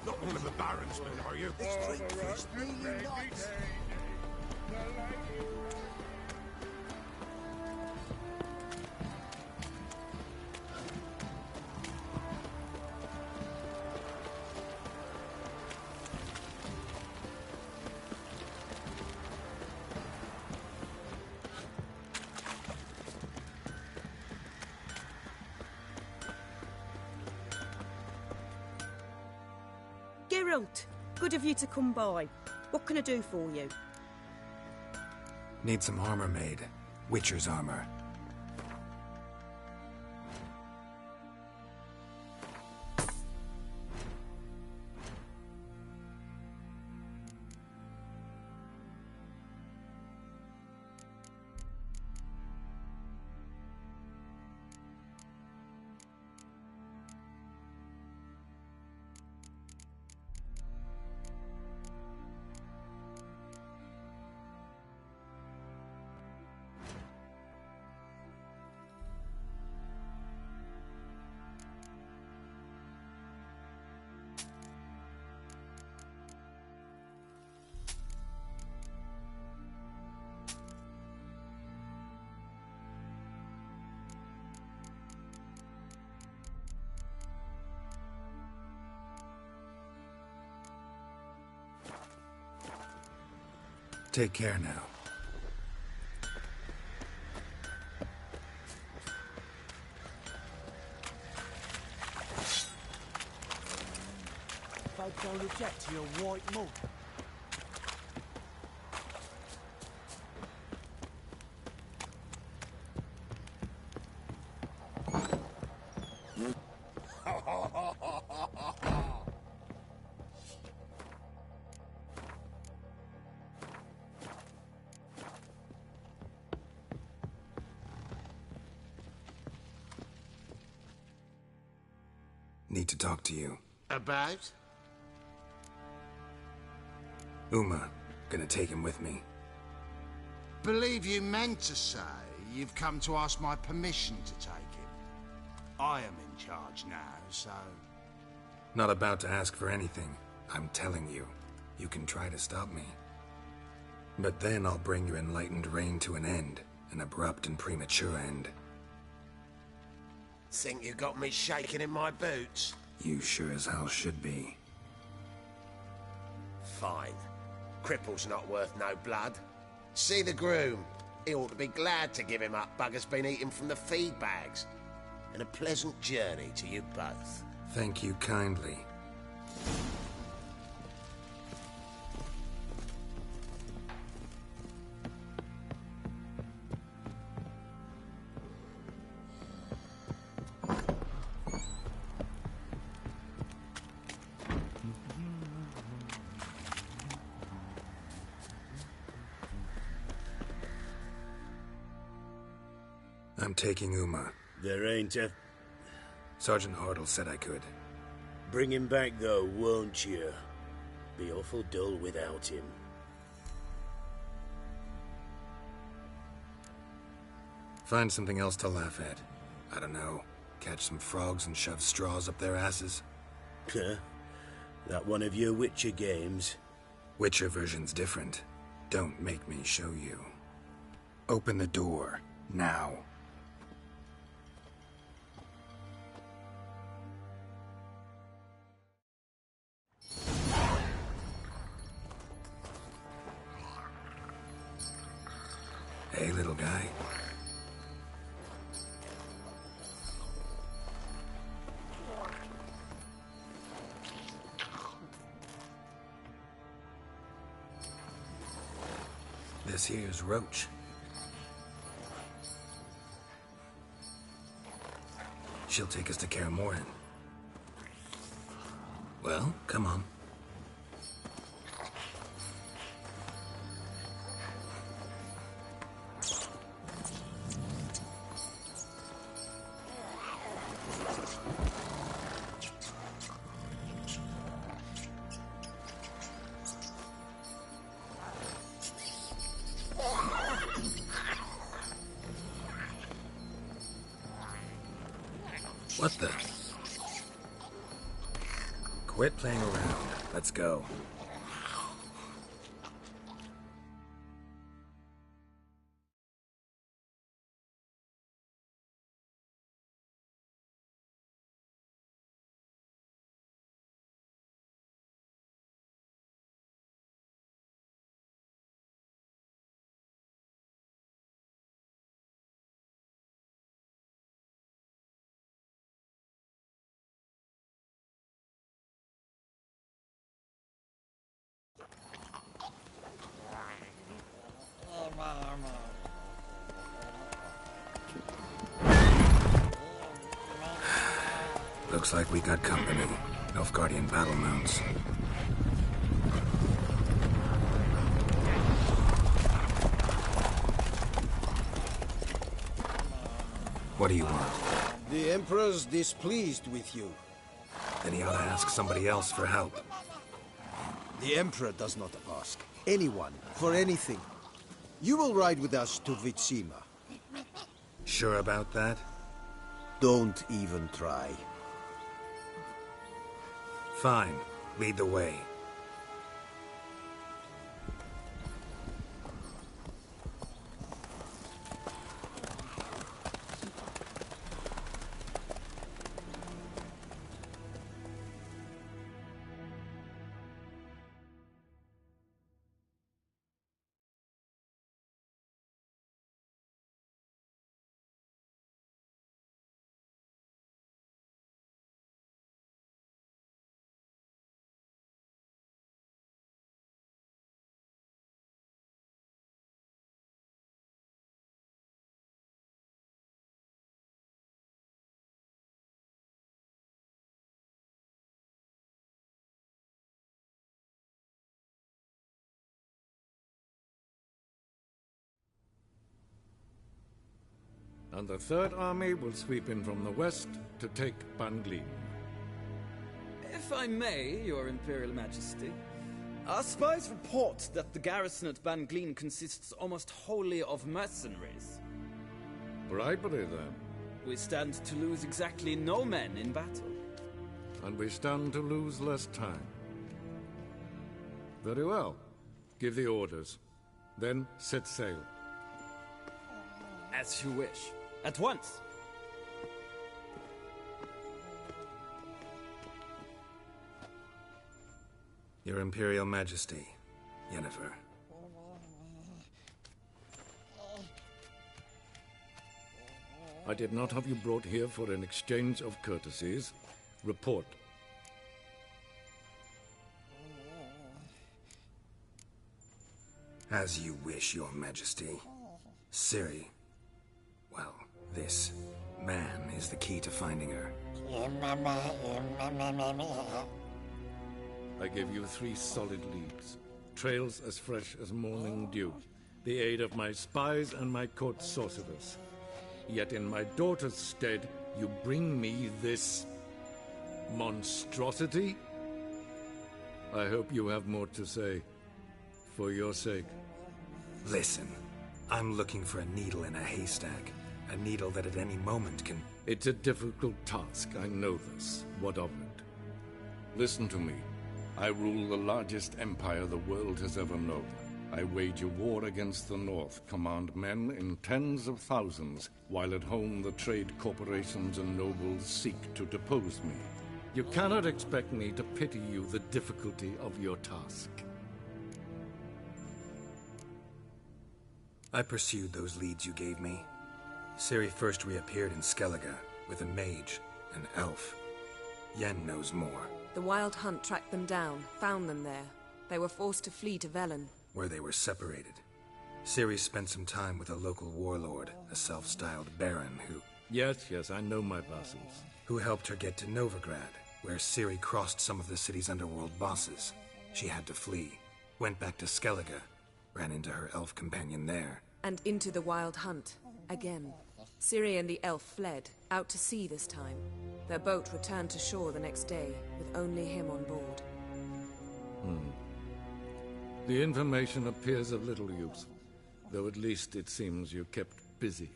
Not one of the Baron's men, are you? This drink tastes really nice. Geralt, good of you to come by. What can I do for you? Need some armor made. Witcher's armor. Take care now. Folk don't object to your white mug. Need to talk to you. About? Uma. Gonna take him with me. Believe you meant to say you've come to ask my permission to take him. I am in charge now, so... Not about to ask for anything. I'm telling you. You can try to stop me. But then I'll bring your enlightened reign to an end. An abrupt and premature end. Think you got me shaking in my boots? You sure as hell should be. Fine. Cripple's not worth no blood. See the groom. He ought to be glad to give him up. Bugger's been eating from the feed bags. And a pleasant journey to you both. Thank you kindly. I'm taking Uma. There ain't a... Sergeant Hartle said I could. Bring him back, though, won't you? Be awful dull without him. Find something else to laugh at. I don't know. Catch some frogs and shove straws up their asses. Huh? That one of your Witcher games? Witcher version's different. Don't make me show you. Open the door, now. Hey, little guy. This here's Roach. She'll take us to Kaer Morhen. Well, come on. What the? Quit playing around. Let's go. Looks like we got company. Nilfgaardian battle mounts. What do you want? The Emperor's displeased with you. Then he ought to ask somebody else for help. The Emperor does not ask anyone for anything. You will ride with us to Vitsima. Sure about that? Don't even try. Fine. Lead the way. And the Third Army will sweep in from the west to take Ban-Glin. If I may, Your Imperial Majesty, our spies report that the garrison at Ban-Glin consists almost wholly of mercenaries. Bribery, then. We stand to lose exactly no men in battle. And we stand to lose less time. Very well. Give the orders. Then set sail. As you wish. At once. Your Imperial Majesty, Yennefer. I did not have you brought here for an exchange of courtesies. Report. As you wish, Your Majesty. Ciri. Well, this man is the key to finding her. I give you 3 solid leads. Trails as fresh as morning dew. The aid of my spies and my court sorcerers. Yet in my daughter's stead, you bring me this monstrosity? I hope you have more to say. For your sake. Listen, I'm looking for a needle in a haystack. A needle that at any moment can... It's a difficult task, I know this. What of it? Listen to me. I rule the largest empire the world has ever known. I wage a war against the North, command men in tens of thousands, while at home the trade corporations and nobles seek to depose me. You cannot expect me to pity you the difficulty of your task. I pursued those leads you gave me. Ciri first reappeared in Skellige with a mage, an elf. Yen knows more. The Wild Hunt tracked them down, found them there. They were forced to flee to Velen, where they were separated. Ciri spent some time with a local warlord, a self-styled baron who... Yes, I know my vassals. Who helped her get to Novigrad, where Ciri crossed some of the city's underworld bosses. She had to flee, went back to Skellige, ran into her elf companion there. And into the Wild Hunt, again. Ciri and the elf fled, out to sea this time. Their boat returned to shore the next day, with only him on board. The information appears of little use, though at least it seems you kept busy.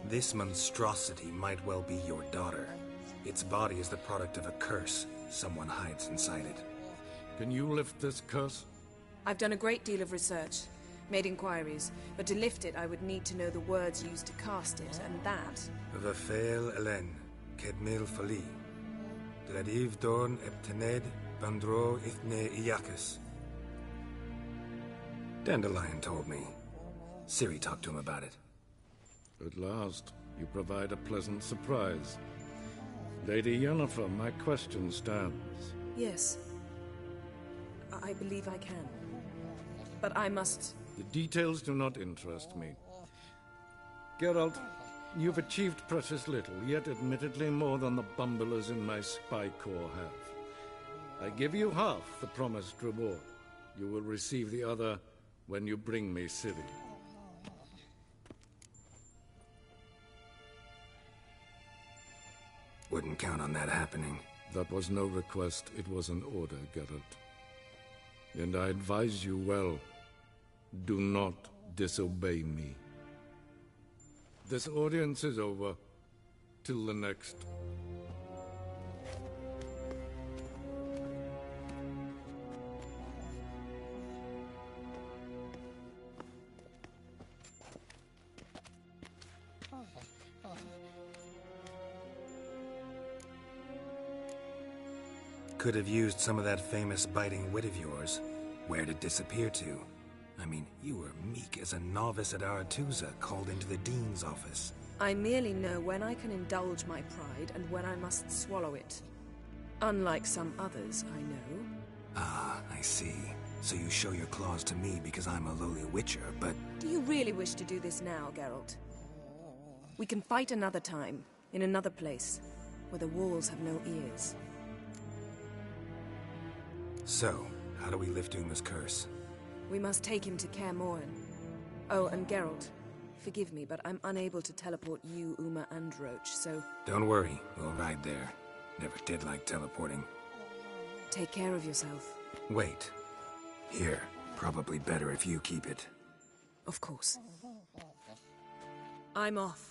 This monstrosity might well be your daughter. Its body is the product of a curse someone hides inside it. Can you lift this curse? I've done a great deal of research, made inquiries, but to lift it I would need to know the words used to cast it, and that... Vafel Elen, Kedmil Fali, Dradiv Dorn Eptened, Bandro Ithne Iacus. Dandelion told me. Ciri talked to him about it. At last, you provide a pleasant surprise. Lady Yennefer, my question stands. Yes. I believe I can. But I must... The details do not interest me. Geralt, you've achieved precious little, yet admittedly more than the bumblers in my spy corps have. I give you half the promised reward. You will receive the other when you bring me Ciri. Wouldn't count on that happening. That was no request, it was an order, Geralt. And I advise you well, do not disobey me. This audience is over. Till the next. Could have used some of that famous biting wit of yours. Where'd it disappear to? I mean, you were meek as a novice at Aretusa called into the Dean's office. I merely know when I can indulge my pride and when I must swallow it. Unlike some others, I know. Ah, I see. So you show your claws to me because I'm a lowly witcher, but... Do you really wish to do this now, Geralt? We can fight another time, in another place, where the walls have no ears. So, how do we lift Uma's curse? We must take him to Kaer Morhen. Oh, and Geralt, forgive me, but I'm unable to teleport you, Uma, and Roach, so... Don't worry, we'll ride there. Never did like teleporting. Take care of yourself. Wait. Here, probably better if you keep it. Of course. I'm off.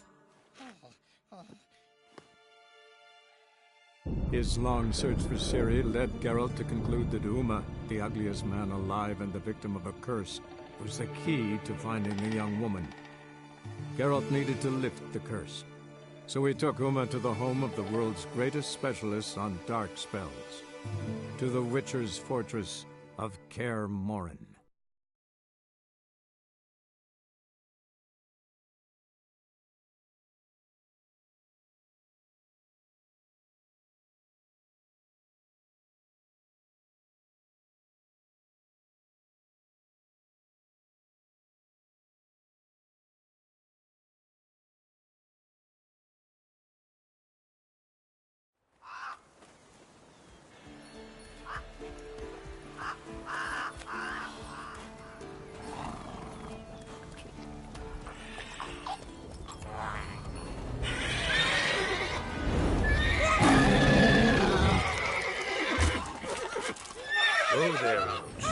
His long search for Ciri led Geralt to conclude that Uma, the ugliest man alive and the victim of a curse, was the key to finding the young woman. Geralt needed to lift the curse, so he took Uma to the home of the world's greatest specialists on dark spells, to the Witcher's fortress of Kaer Morhen. Hello there, Roach.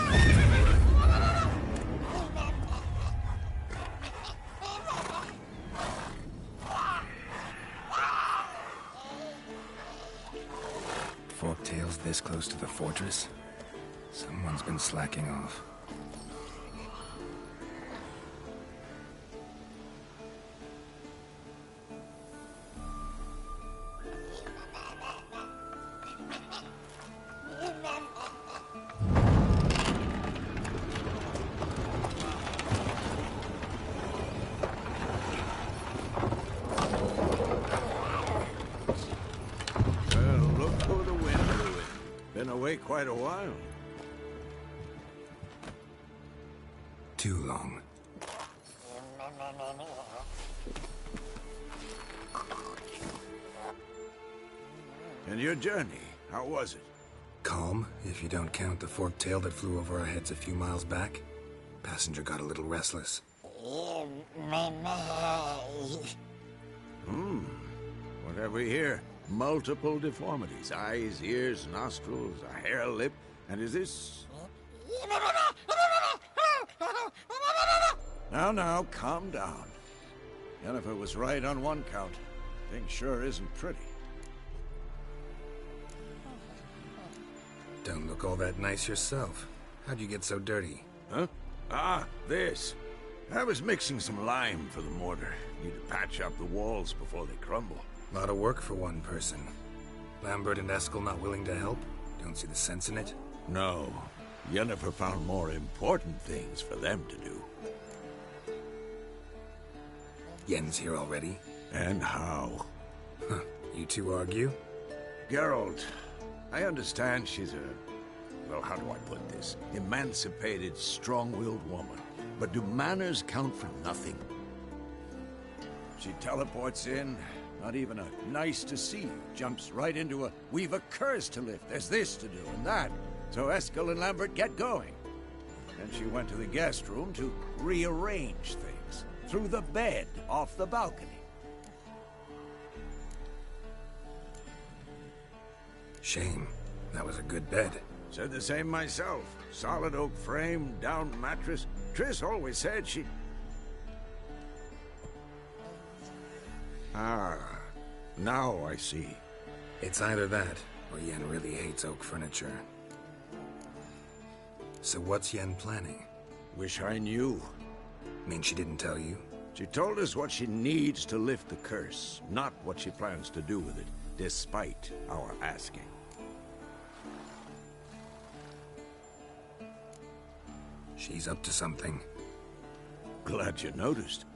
Forktails this close to the fortress? Someone's been slacking off. Well, look who the wind blew in. Been away quite a while. Too long. And your journey, how was it? Calm, if you don't count the forktail that flew over our heads a few miles back. Passenger got a little restless. What have we here? Multiple deformities. Eyes, ears, nostrils, a hair lip. And is this... Now, calm down. Yennefer was right on one count. Thing sure isn't pretty. Don't look all that nice yourself. How'd you get so dirty? Huh? Ah, this. I was mixing some lime for the mortar. Need to patch up the walls before they crumble. Lot of work for one person. Lambert and Eskel not willing to help? Don't see the sense in it? No. Yennefer found more important things for them to do. Yen's here already? And how? Huh. You two argue? Geralt, I understand she's a... well, how do I put this? Emancipated, strong-willed woman. But do manners count for nothing? She teleports in, not even a nice to see you, jumps right into a we've a curse to lift, there's this to do and that. So Eskel and Lambert get going. Then she went to the guest room to rearrange things. Through the bed, off the balcony. Shame. That was a good bed. Said the same myself. Solid oak frame, down mattress. Triss always said she... Ah, now I see. It's either that, or Yen really hates oak furniture. So what's Yen planning? Wish I knew. Mean she didn't tell you? She told us what she needs to lift the curse, not what she plans to do with it, despite our asking. She's up to something. Glad you noticed.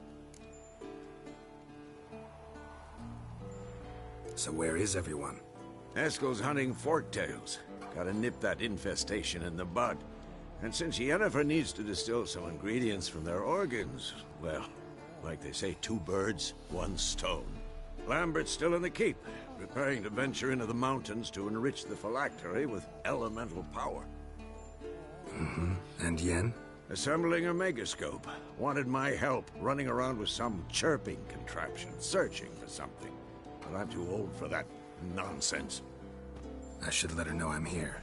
So where is everyone? Eskel's hunting forktails. Gotta nip that infestation in the bud. And since Yennefer needs to distill some ingredients from their organs, well, like they say, 2 birds, 1 stone. Lambert's still in the keep, preparing to venture into the mountains to enrich the phylactery with elemental power. Mm-hmm. And Yen? Assembling a megascope. Wanted my help running around with some chirping contraption, searching for something. But I'm too old for that nonsense. I should let her know I'm here.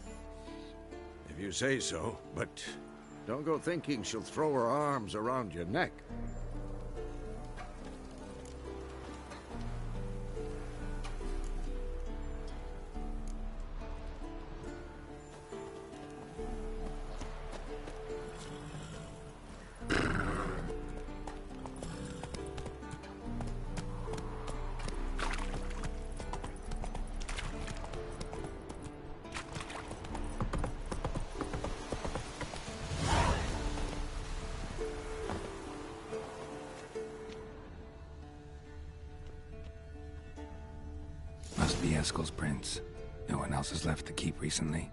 If you say so, but don't go thinking she'll throw her arms around your neck. Must be Eskel's prints. No one else has left the keep recently.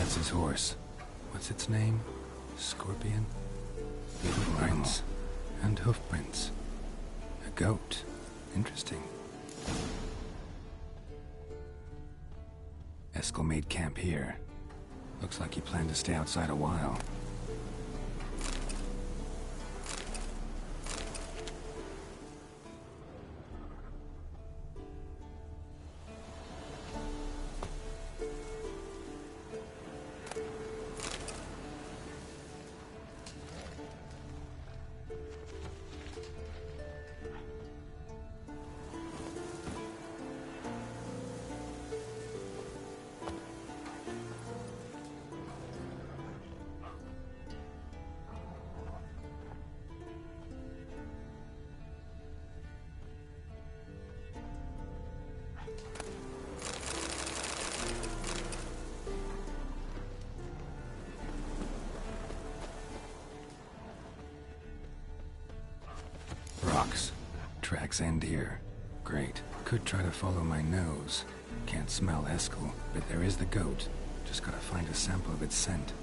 That's his horse. What's its name? Scorpion? Footprints. And hoofprints. A goat. Interesting. Eskel made camp here. Looks like he planned to stay outside a while. Rocks. Tracks end here. Great. Could try to follow my nose. Can't smell Eskel, but there is the goat. Just gotta find a sample of its scent.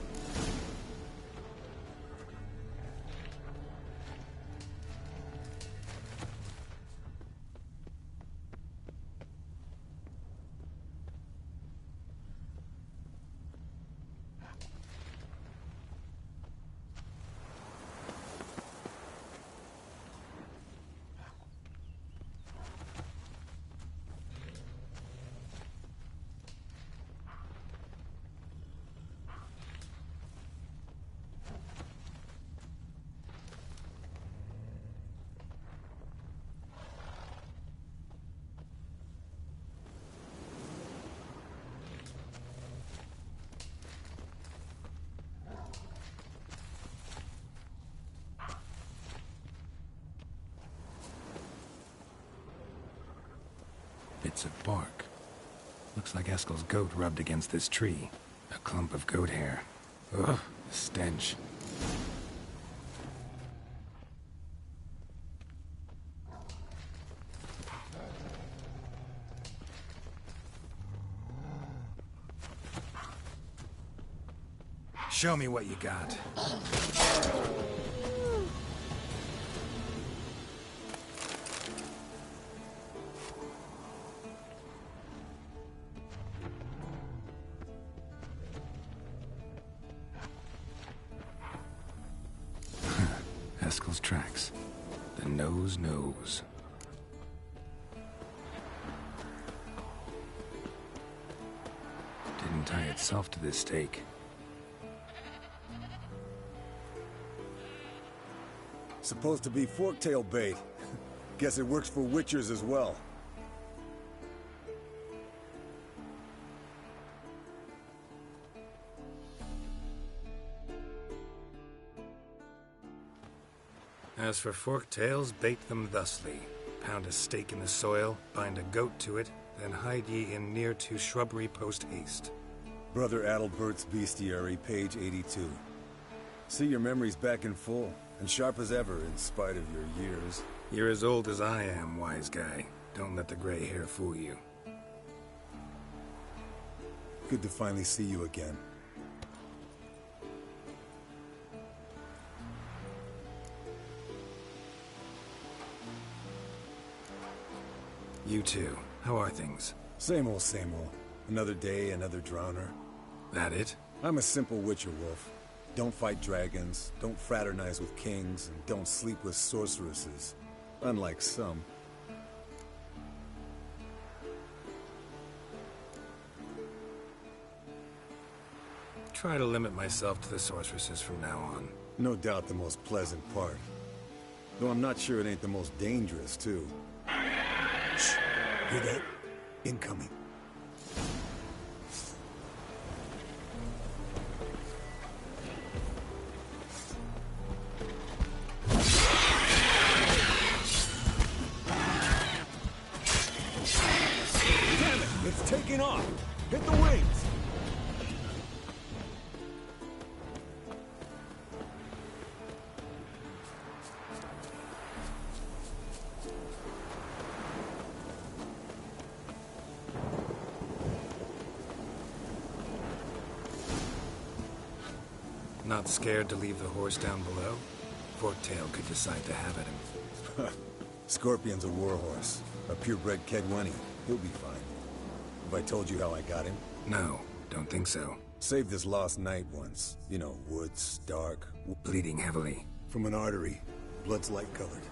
Bits of bark. Looks like Eskel's goat rubbed against this tree. A clump of goat hair. Ugh, stench. Show me what you got. Eskel's tracks. The nose knows. Didn't tie itself to this stake. Supposed to be forktail bait. Guess it works for witchers as well. As for forktails, bait them thusly. Pound a stake in the soil, bind a goat to it, then hide ye in near to shrubbery post haste. Brother Adalbert's Bestiary, page 82. See your memories back in full, and sharp as ever in spite of your years. You're as old as I am, wise guy. Don't let the gray hair fool you. Good to finally see you again. You too. How are things? Same old, same old. Another day, another drowner. That it? I'm a simple witcher wolf. Don't fight dragons, don't fraternize with kings, and don't sleep with sorceresses. Unlike some. Try to limit myself to the sorceresses from now on. No doubt the most pleasant part. Though I'm not sure it ain't the most dangerous, too. Shh! Hear that? Incoming. Damn it! It's taking off! Hit the wings! Not scared to leave the horse down below? Forktail could decide to have at him. Scorpion's a warhorse. A purebred Kedwenny. He'll be fine. Have I told you how I got him? No, don't think so. Saved this lost knight once. You know, woods, dark. Bleeding heavily. From an artery. Blood's light-colored.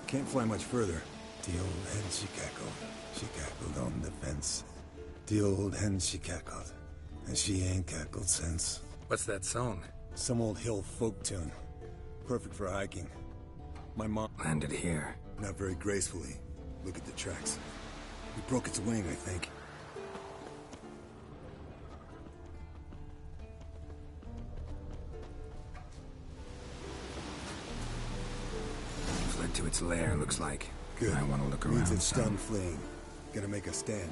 Can't fly much further. The old hen she cackled. She cackled on the fence. The old hen she cackled. And she ain't cackled since. What's that song? Some old hill folk tune. Perfect for hiking. My mom landed here. Not very gracefully. Look at the tracks. He broke its wing, I think. Fled to its lair, looks like. Good. I want to look around. Means it's done fleeing. Gonna make a stand.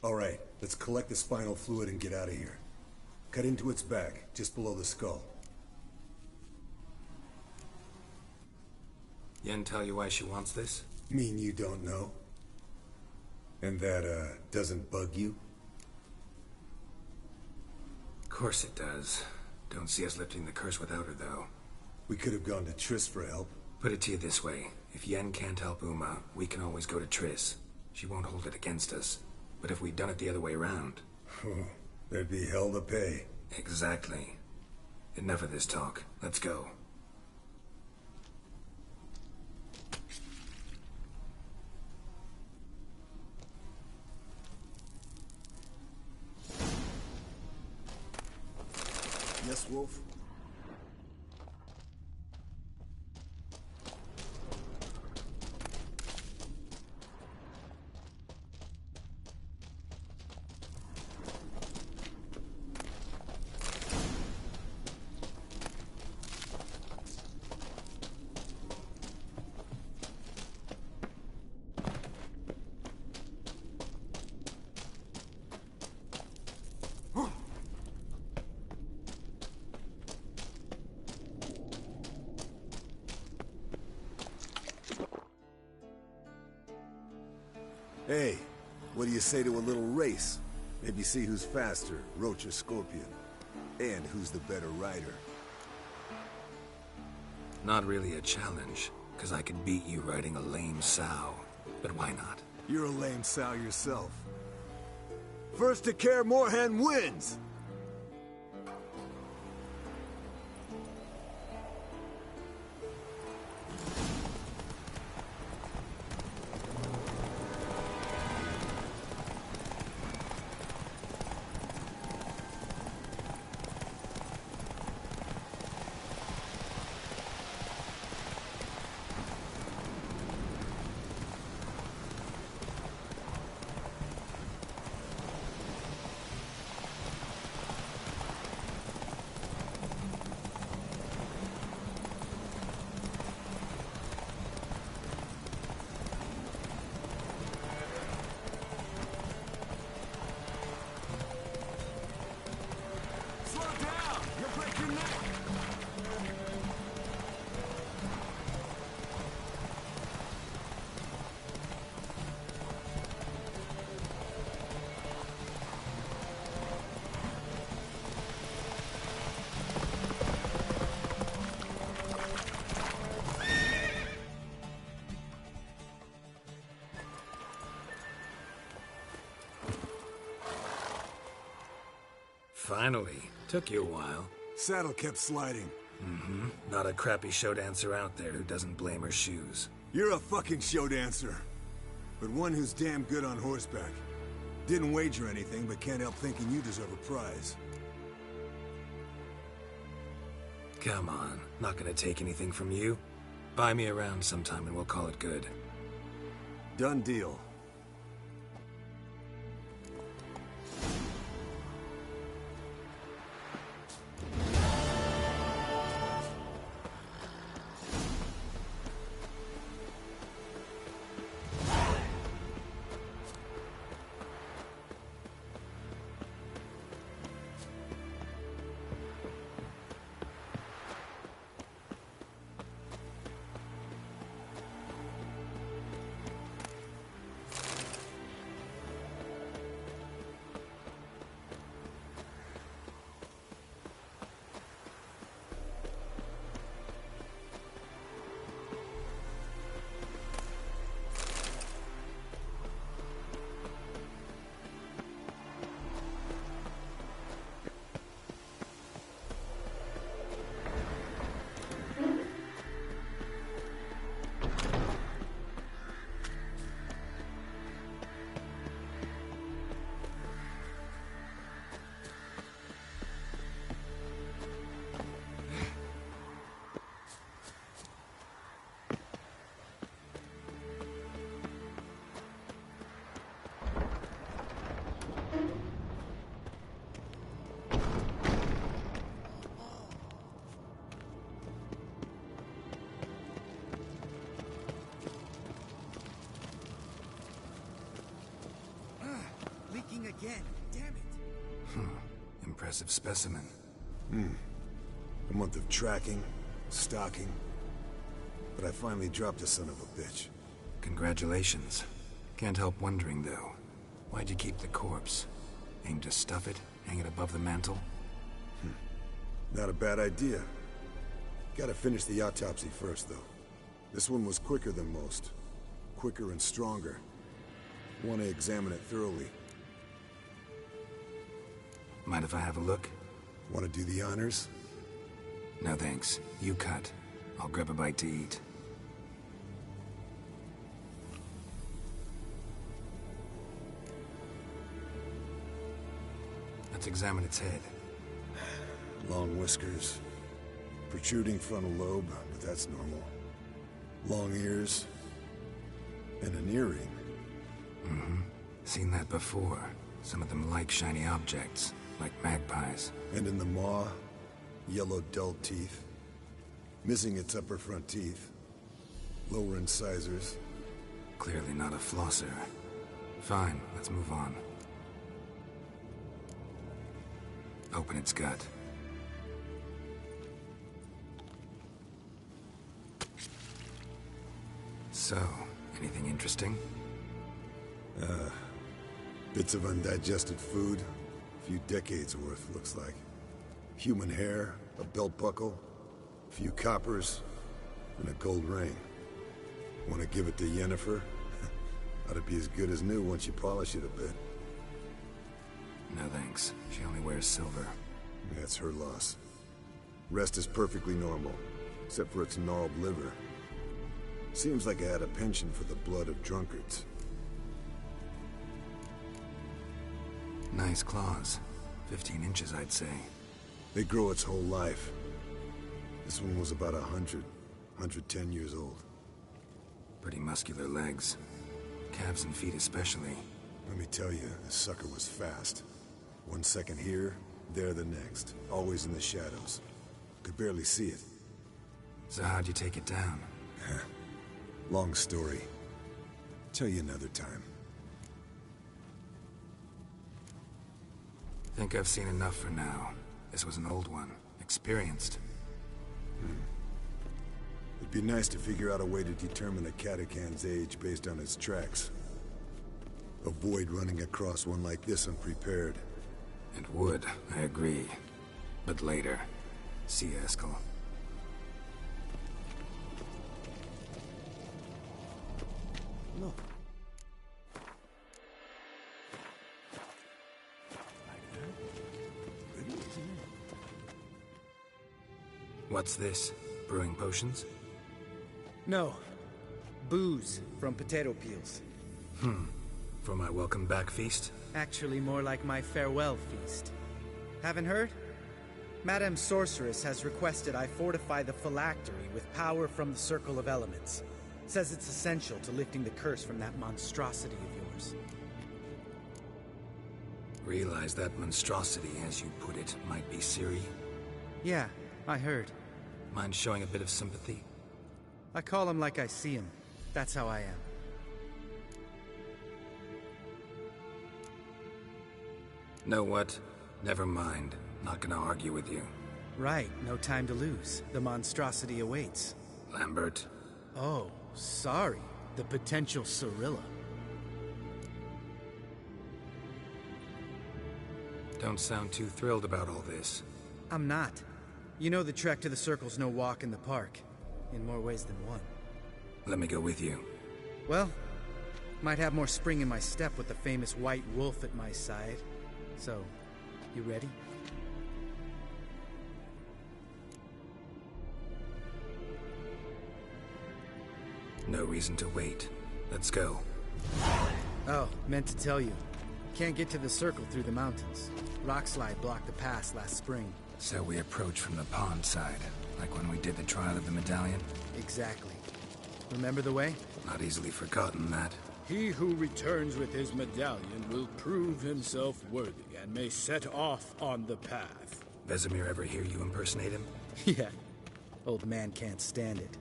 Alright, let's collect the spinal fluid and get out of here. Cut into its back, just below the skull. Yen tell you why she wants this? Mean you don't know? And that, doesn't bug you? Of course it does. Don't see us lifting the curse without her, though. We could have gone to Triss for help. Put it to you this way. If Yen can't help Uma, we can always go to Triss. She won't hold it against us. But if we'd done it the other way around... there'd be hell to pay. Exactly. Enough of this talk. Let's go. Yes, Wolf? Hey, what do you say to a little race? Maybe see who's faster, Roach or Scorpion. And who's the better rider. Not really a challenge, because I could beat you riding a lame sow. But why not? You're a lame sow yourself. First to Kaer Morhen wins! Finally. Took you a while. Saddle kept sliding. Mm-hmm. Not a crappy show dancer out there who doesn't blame her shoes. You're a fucking show dancer. But one who's damn good on horseback. Didn't wager anything, but can't help thinking you deserve a prize. Come on. Not gonna take anything from you. Buy me around sometime and we'll call it good. Done deal. Again, damn it. Impressive specimen. A month of tracking, stalking. But I finally dropped the son of a bitch. Congratulations. Can't help wondering, though. Why'd you keep the corpse? Aim to stuff it? Hang it above the mantle? Not a bad idea. Gotta finish the autopsy first, though. This one was quicker than most. Quicker and stronger. Want to examine it thoroughly. Mind if I have a look? Want to do the honors? No thanks. You cut. I'll grab a bite to eat. Let's examine its head. Long whiskers. Protruding frontal lobe, but that's normal. Long ears. And an earring. Mm-hmm. Seen that before. Some of them like shiny objects. Like magpies. And in the maw, yellow dull teeth. Missing its upper front teeth. Lower incisors. Clearly not a flosser. Fine, let's move on. Open its gut. So, anything interesting? Bits of undigested food. A few decades worth, looks like. Human hair, a belt buckle, a few coppers, and a gold ring. Want to give it to Yennefer? Ought to be as good as new once you polish it a bit. No thanks. She only wears silver. That's her loss. Rest is perfectly normal, except for its gnarled liver. Seems like I had a penchant for the blood of drunkards. Nice claws. 15 inches, I'd say. They grow its whole life. This one was about 110 years old. Pretty muscular legs. Calves and feet especially. Let me tell you, this sucker was fast. 1 second here, there the next. Always in the shadows. Could barely see it. So how'd you take it down? Long story. Tell you another time. Think I've seen enough for now. This was an old one. Experienced. It'd be nice to figure out a way to determine a Catacan's age based on its tracks. Avoid running across one like this unprepared. It would, I agree. But later. See you, Eskel. Look. What's this? Brewing potions? No. Booze from potato peels. For my welcome back feast? Actually, more like my farewell feast. Haven't heard? Madame Sorceress has requested I fortify the phylactery with power from the Circle of Elements. Says it's essential to lifting the curse from that monstrosity of yours. Realize that monstrosity, as you put it, might be Ciri? Yeah, I heard. Mind showing a bit of sympathy? I call him like I see him. That's how I am. Know what? Never mind. Not gonna argue with you. Right, no time to lose. The monstrosity awaits. Lambert. Oh, sorry. The potential Cirilla. Don't sound too thrilled about all this. I'm not. You know the trek to the Circle's no walk in the park. In more ways than one. Let me go with you. Well, might have more spring in my step with the famous white wolf at my side. So, you ready? No reason to wait. Let's go. Oh, meant to tell you. Can't get to the Circle through the mountains. Rockslide blocked the pass last spring. So we approach from the pond side, like when we did the trial of the medallion? Exactly. Remember the way? Not easily forgotten, that. He who returns with his medallion will prove himself worthy and may set off on the path. Vesemir ever hear you impersonate him? Yeah. Old man can't stand it.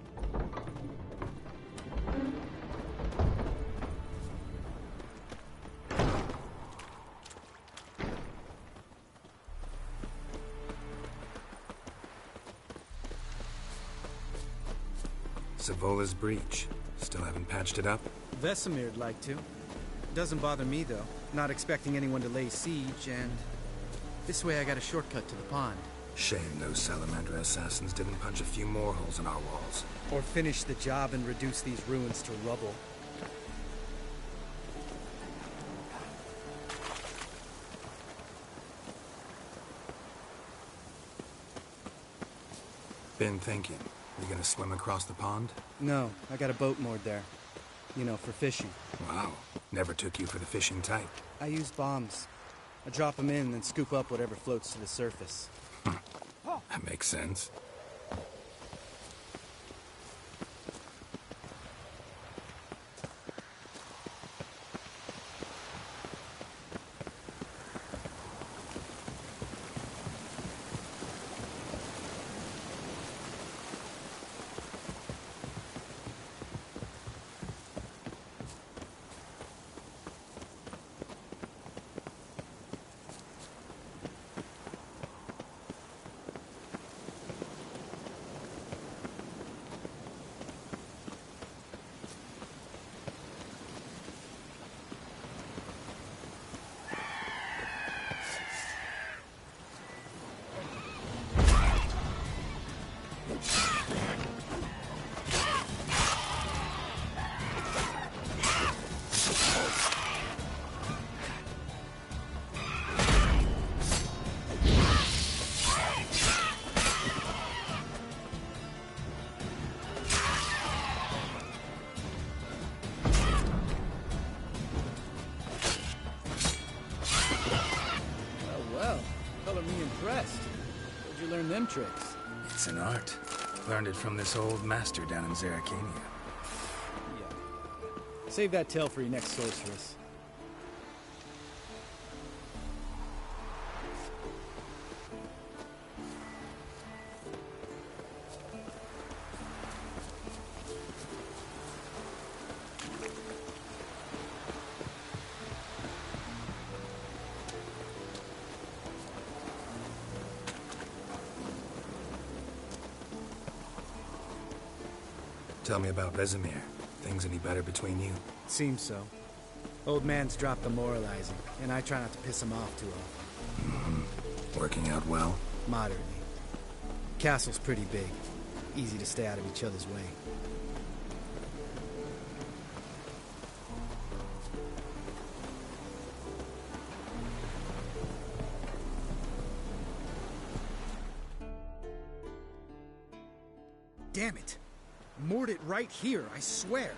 Savola's breach. Still haven't patched it up? Vesemir'd like to. Doesn't bother me, though. Not expecting anyone to lay siege, and... this way I got a shortcut to the pond. Shame those Salamander assassins didn't punch a few more holes in our walls. Or finish the job and reduce these ruins to rubble. Been thinking. You gonna swim across the pond? No, I got a boat moored there. You know, for fishing. Wow. Never took you for the fishing type. I use bombs. I drop them in, then scoop up whatever floats to the surface. That makes sense. Them tricks. It's an art. Learned it from this old master down in Zerrikania. Yeah. Save that tale for your next sorceress. Tell me about Vesemir. Things any better between you? Seems so. Old man's dropped the moralizing, and I try not to piss him off too often. Working out well? Moderately. Castle's pretty big. Easy to stay out of each other's way. Damn it. Moored it right here, I swear.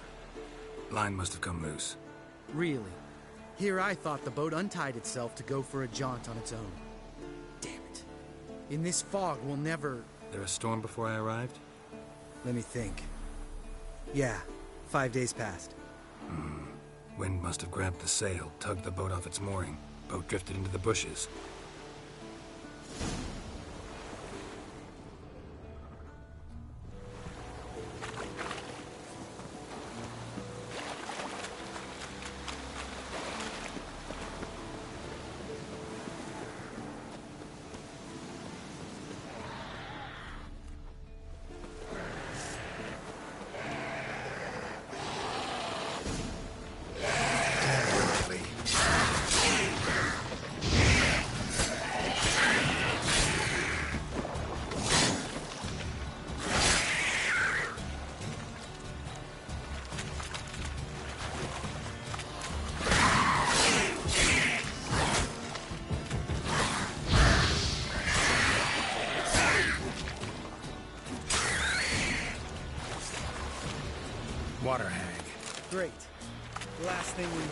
Line must have come loose. Really? Here I thought the boat untied itself to go for a jaunt on its own. Damn it. In this fog, we'll never... There a storm before I arrived? Let me think. Yeah, 5 days passed. Wind must have grabbed the sail, tugged the boat off its mooring. Boat drifted into the bushes. Water hag. Great. Last thing we need.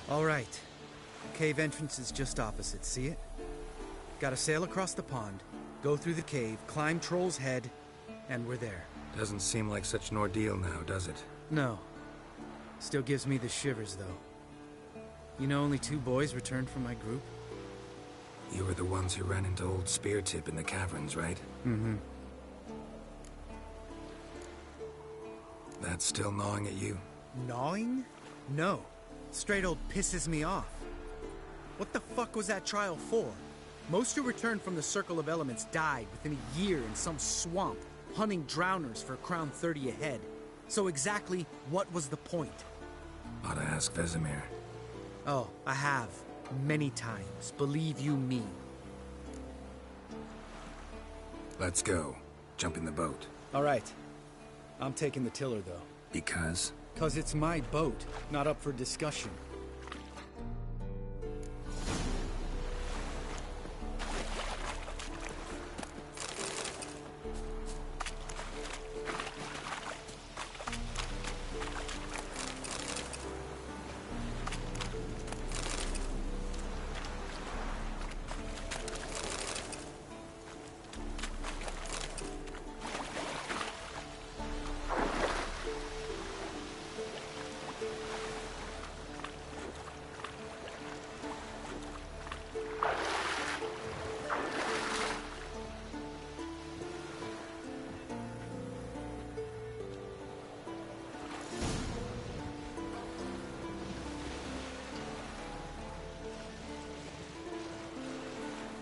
All right. Cave entrance is just opposite, see it? Gotta sail across the pond, go through the cave, climb Troll's Head, and we're there. Doesn't seem like such an ordeal now, does it? No. Still gives me the shivers, though. You know only 2 boys returned from my group? You were the ones who ran into old Speartip in the caverns, right? Mm-hmm. That's still gnawing at you? Gnawing? No. Straight old pisses me off. What the fuck was that trial for? Most who returned from the Circle of Elements died within a year in some swamp, hunting drowners for a crown 30 a head. So exactly what was the point? Ought to ask Vesemir. Oh, I have. Many times. Believe you me. Let's go. Jump in the boat. All right. I'm taking the tiller, though. Because? 'Cause it's my boat, not up for discussion.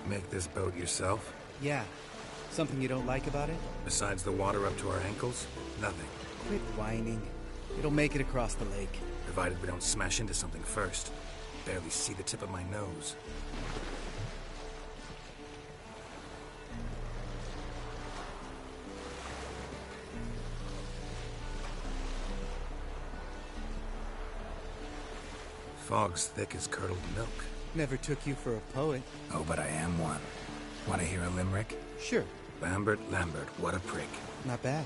Make this boat yourself? Yeah. Something you don't like about it? Besides the water up to our ankles? Nothing. Quit whining. It'll make it across the lake. Provided we don't smash into something first. Barely see the tip of my nose. Fog's thick as curdled milk. Never took you for a poet. Oh, but I am one. Want to hear a limerick? Sure. Lambert, Lambert, what a prick. Not bad.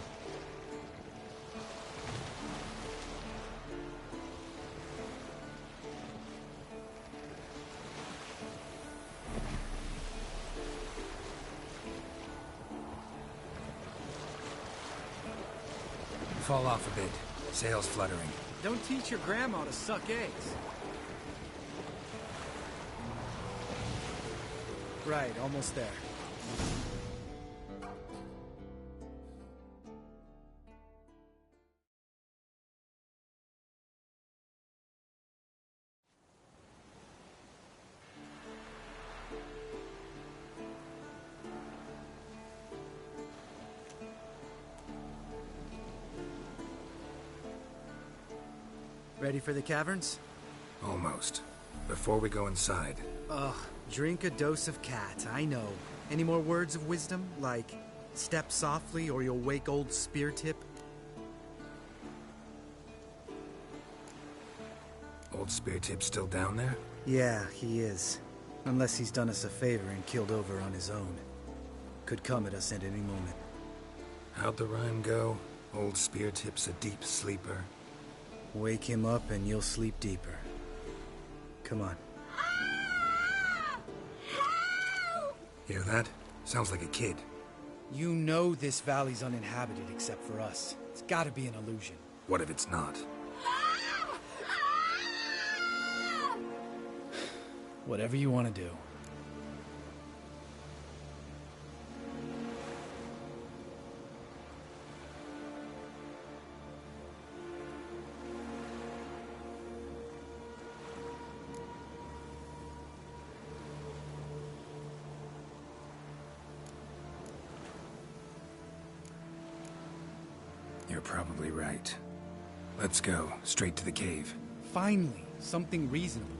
Fall off a bit. Sails fluttering. Don't teach your grandma to suck eggs. Right, almost there. Ready for the caverns? Almost. Before we go inside... Ugh, drink a dose of cat, I know. Any more words of wisdom? Like, Step softly or you'll wake old Speartip. Old Speartip's still down there? Yeah, he is. Unless he's done us a favor and killed over on his own. Could come at us at any moment. How'd the rhyme go? Old Speartip's a deep sleeper. Wake him up and you'll sleep deeper. Come on. Hear that? Sounds like a kid. You know this valley's uninhabited except for us. It's gotta be an illusion. What if it's not? Whatever you want to do. You're probably right. Let's go, straight to the cave. Finally, something reasonable.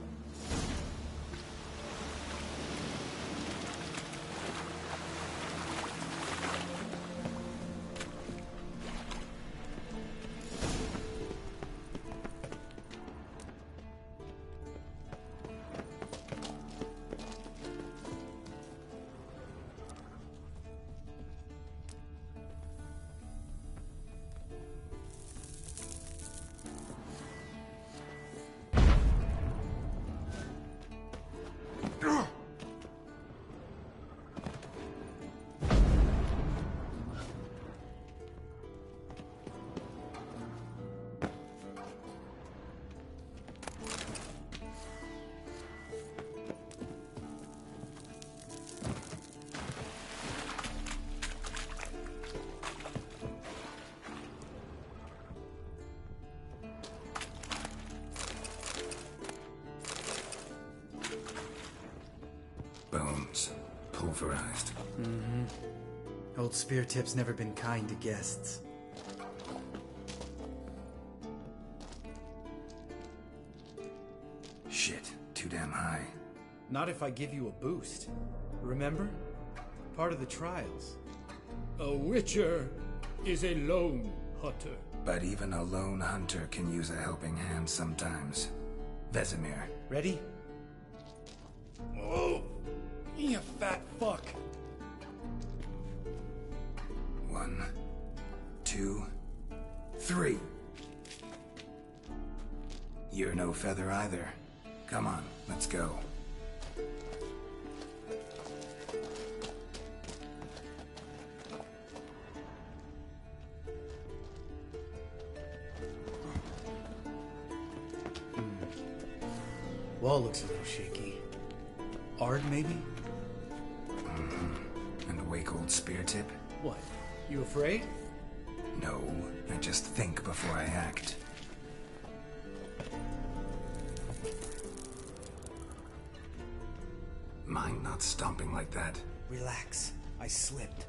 Bones. Pulverized. Mm-hmm. Old Speartip's never been kind to guests. Shit, too damn high. Not if I give you a boost. Remember? Part of the trials. A witcher is a lone hunter. But even a lone hunter can use a helping hand sometimes. Vesemir. Ready? Oh! You fat fuck! 1, 2, 3. You're no feather either. Come on, let's go. Wall looks a little shaky. Ard, maybe? And awake old Speartip? What? You afraid? No, I just think before I act. Mind not stomping like that. Relax. I slipped.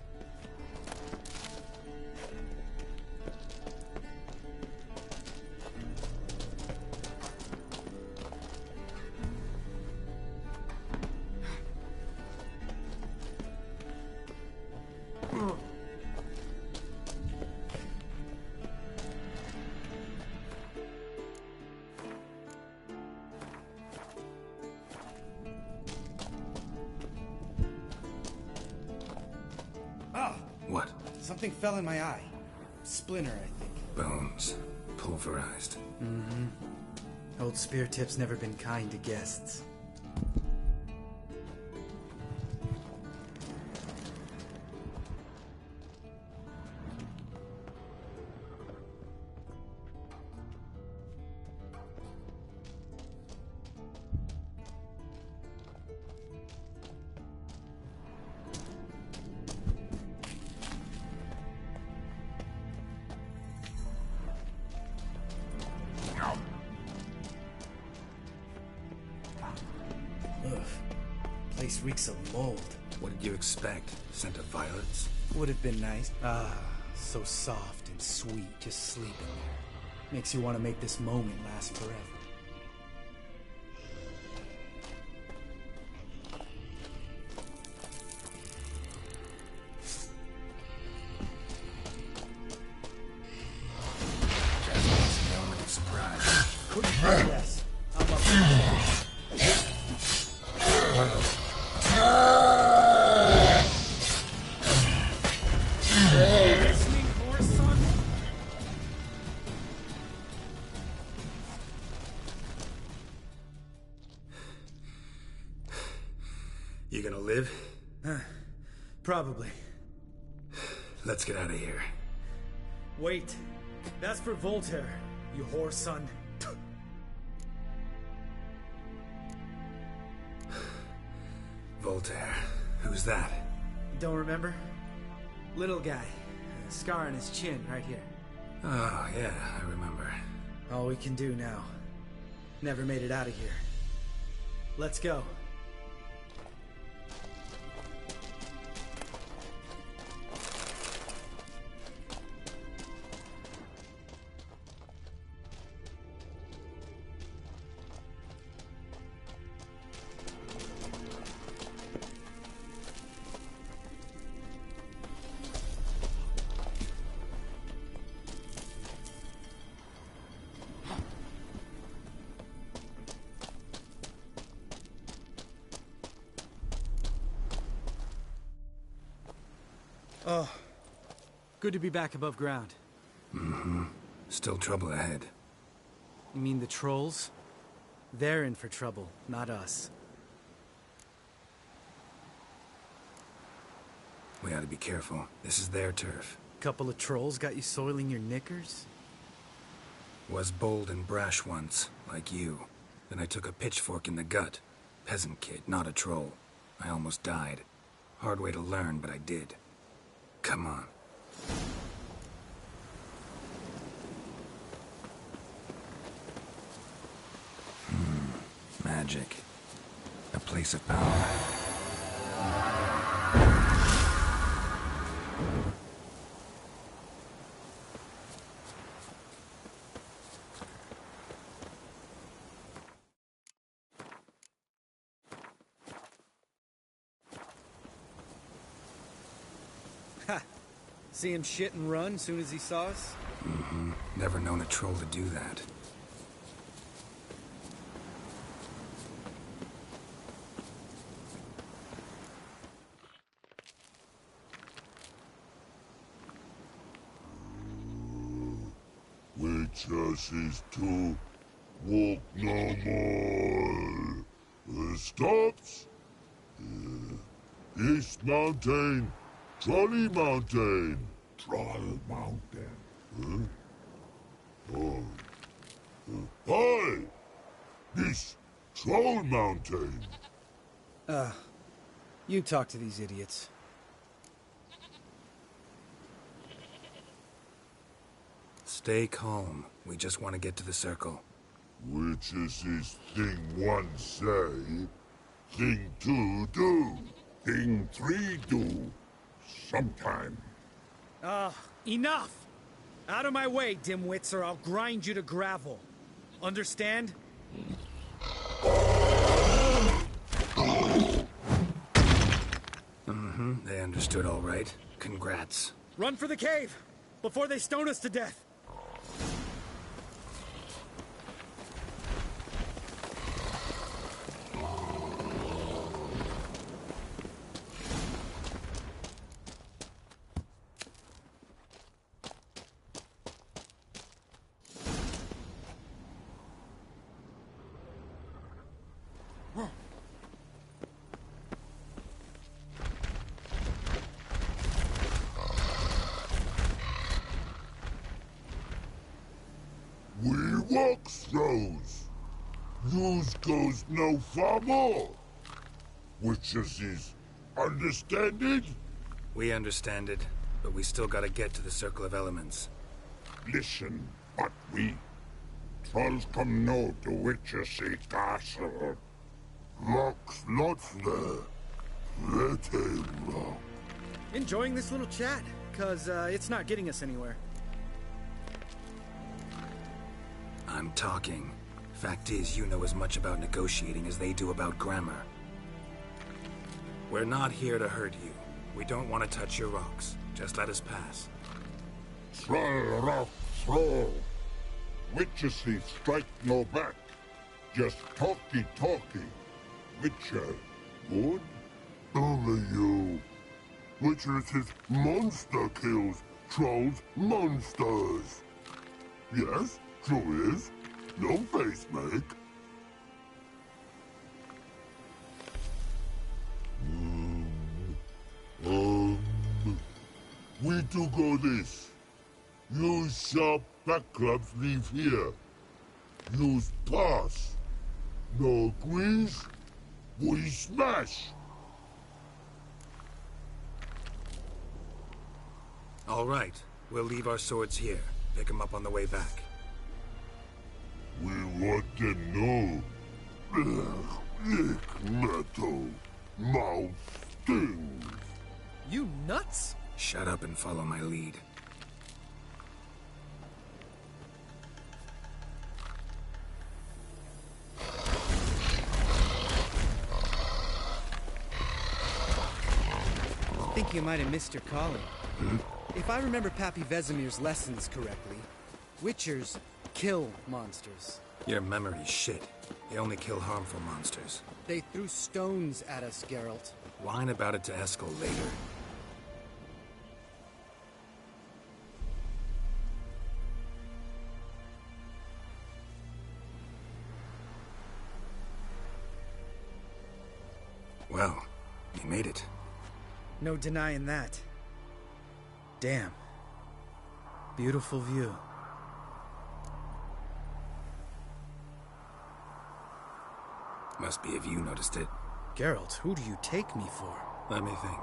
What? Something fell in my eye. Splinter, I think. Bones. Pulverized. Mm-hmm. Old Speartip's never been kind to guests. Ugh. Place reeks of mold. What did you expect? Scent of violets? Would have been nice. Ah, so soft and sweet, just sleeping there. Makes you want to make this moment last forever. Yes, I'm up for listening, horse son? You gonna live? Probably. Let's get out of here. Wait, that's for Voltaire, you whore son. Voltaire. Who's that? Don't remember? Little guy. A scar on his chin, right here. Oh, yeah, I remember. All we can do now. Never made it out of here. Let's go. Oh, good to be back above ground. Mm-hmm. Still trouble ahead. You mean the trolls? They're in for trouble, not us. We ought to be careful. This is their turf. Couple of trolls got you soiling your knickers? Was bold and brash once, like you. Then I took a pitchfork in the gut. Peasant kid, not a troll. I almost died. Hard way to learn, but I did. Come on. Magic. A place of power. Ha! See him shit and run soon as he saw us? Mm-hmm. Never known a troll to do that. Witches is to walk no more. Stops. East Mountain. Trolley Mountain. Troll Mountain. Oh. Hi! This Troll Mountain. You talk to these idiots. Stay calm. We just want to get to the circle. Which is this thing one say, thing two do, thing three do, sometime. Enough! Out of my way, dimwits, or I'll grind you to gravel. Understand? Mm-hmm. They understood all right. Congrats. Run for the cave! Before they stone us to death! We walk throws. Yous goes no far more. Which is understand it? We understand it, but we still gotta get to the Circle of Elements. Listen, but we trolls come no to witches castle. Rocks not there. Let him rock. Enjoying this little chat, cause it's not getting us anywhere. I'm talking. Fact is, you know as much about negotiating as they do about grammar. We're not here to hurt you. We don't want to touch your rocks. Just let us pass. Troll rock throw. Witches strike no back. Just talky. Witcher, good? Only you. Witchers is monster kills. Trolls, monsters. Yes, true is. No face make. We do go this. Use sharp back clubs leave here. Use pass. No agrees, we smash. All right, we'll leave our swords here. Pick them up on the way back. We want to know. Lick metal. Mouth stings. You nuts? Shut up and follow my lead. I think you might have missed your calling. If I remember Pappy Vesemir's lessons correctly, Witchers kill monsters. Your memory's shit. They only kill harmful monsters. They threw stones at us, Geralt. Whine about it to Eskel later. Well, you made it. No denying that. Damn. Beautiful view. Must be if you noticed it. Geralt, who do you take me for? Let me think.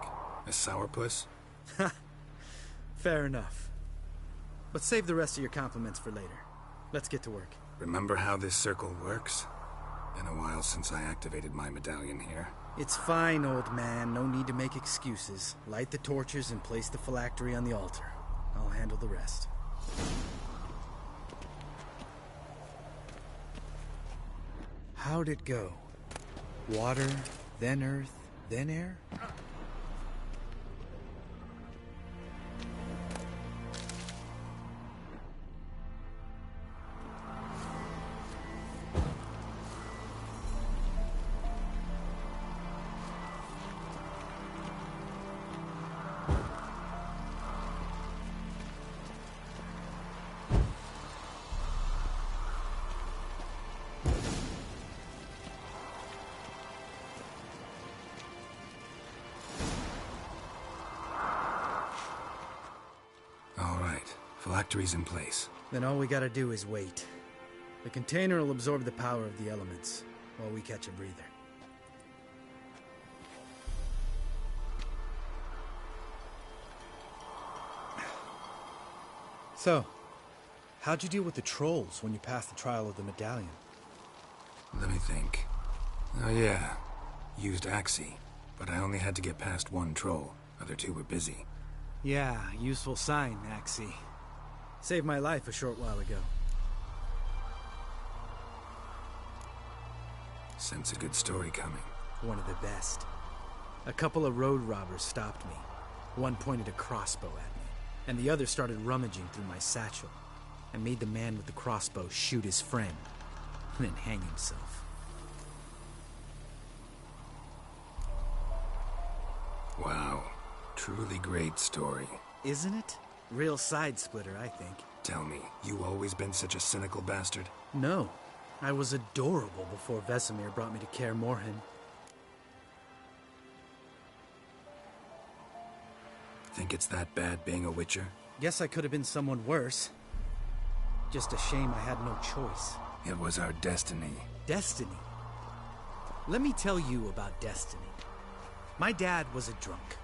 A sourpuss? Ha! Fair enough. But save the rest of your compliments for later. Let's get to work. Remember how this circle works? Been a while since I activated my medallion here. It's fine, old man. No need to make excuses. Light the torches and place the phylactery on the altar. I'll handle the rest. How'd it go? Water, then earth, then air? Phylactery's in place. Then all we gotta do is wait. The container will absorb the power of the elements, while we catch a breather. So, how'd you deal with the trolls when you passed the trial of the medallion? Let me think. Oh yeah, used Axii, but I only had to get past one troll. Other two were busy. Yeah, useful sign, Axii. Saved my life a short while ago. Sense a good story coming. One of the best. A couple of road robbers stopped me. One pointed a crossbow at me, and the other started rummaging through my satchel, and made the man with the crossbow shoot his friend, and then hang himself. Wow. Truly great story. Isn't it? Real side-splitter, I think. Tell me, you always been such a cynical bastard? No. I was adorable before Vesemir brought me to Kaer Morhen. Think it's that bad being a Witcher? Guess I could have been someone worse. Just a shame I had no choice. It was our destiny. Destiny? Let me tell you about destiny. My dad was a drunk.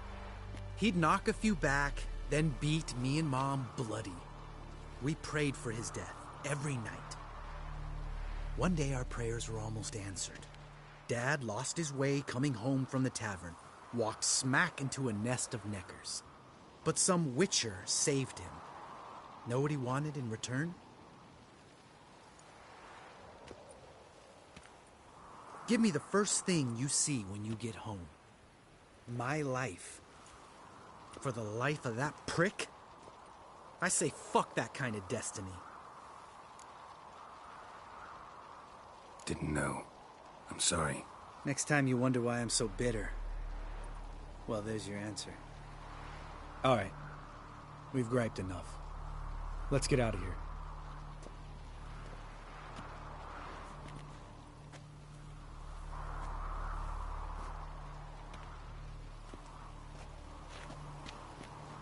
He'd knock a few back, then beat me and Mom bloody. We prayed for his death every night. One day our prayers were almost answered. Dad lost his way coming home from the tavern, walked smack into a nest of neckers. But some Witcher saved him. Know what he wanted in return? Give me the first thing you see when you get home. My life. For the life of that prick? I say fuck that kind of destiny. Didn't know. I'm sorry. Next time you wonder why I'm so bitter, well, there's your answer. All right. We've griped enough. Let's get out of here.